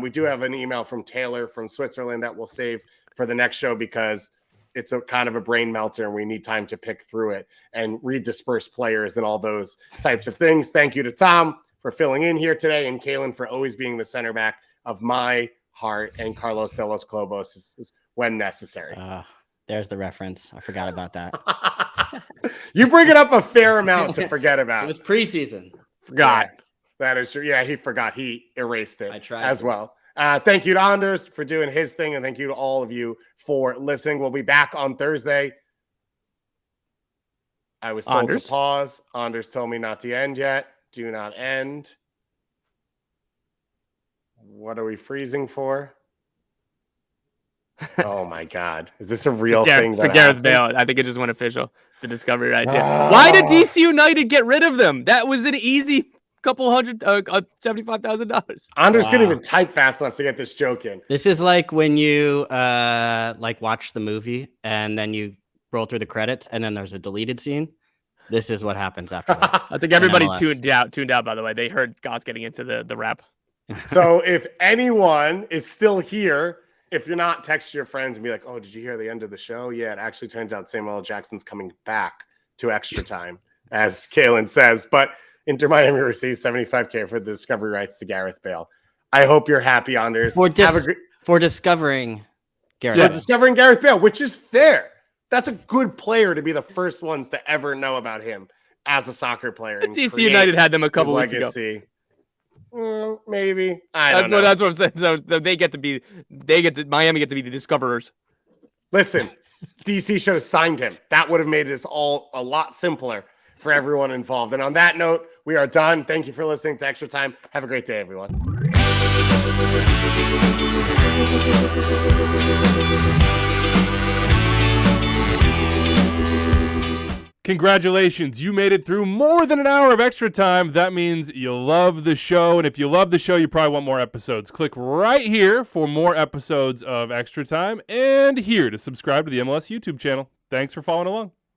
We do have an email from Taylor from Switzerland that we'll save for the next show because it's a kind of a brain melter and we need time to pick through it and read dispersed players and all those types of things. Thank you to Tom for filling in here today and Calen for always being the center back of my heart, and Carlos de los Clobos is when necessary. There's the reference. I forgot about that. You bring it up a fair amount to forget about. It was preseason. Forgot. Yeah, that is true. Yeah, he forgot. He erased it I tried as well. Thank you to Anders for doing his thing, and thank you to all of you for listening. We'll be back on Thursday. I was told to pause. Anders told me not to end yet. Do not end. What are we freezing for? Oh my God. Is this a real thing? For Gareth Bale, I think it just went official. The discovery right there. Why did DC United get rid of them? That was an easy couple hundred, $75,000. Anders couldn't even type fast enough to get this joke in. This is like when you watch the movie and then you roll through the credits and then there's a deleted scene. This is what happens after that. I think everybody tuned out, by the way. They heard Goss getting into the rap. So if anyone is still here, if you're not, text your friends and be like, oh, did you hear the end of the show? Yeah, it actually turns out Samuel L. Jackson's coming back to extra time, as Calen says. But Inter Miami receives $75K for the discovery rights to Gareth Bale. I hope you're happy, Anders. For discovering Gareth Bale. Discovering Gareth Bale, which is fair. That's a good player to be the first ones to ever know about him as a soccer player. DC United had them a couple weeks ago. Maybe. I don't know. That's what I'm saying. So Miami get to be the discoverers. Listen, DC should have signed him. That would have made this all a lot simpler for everyone involved. And on that note, we are done. Thank you for listening to Extra Time. Have a great day, everyone. Congratulations. You made it through more than an hour of extra time. That means you love the show. And if you love the show, you probably want more episodes. Click right here for more episodes of Extra Time and here to subscribe to the MLS YouTube channel. Thanks for following along.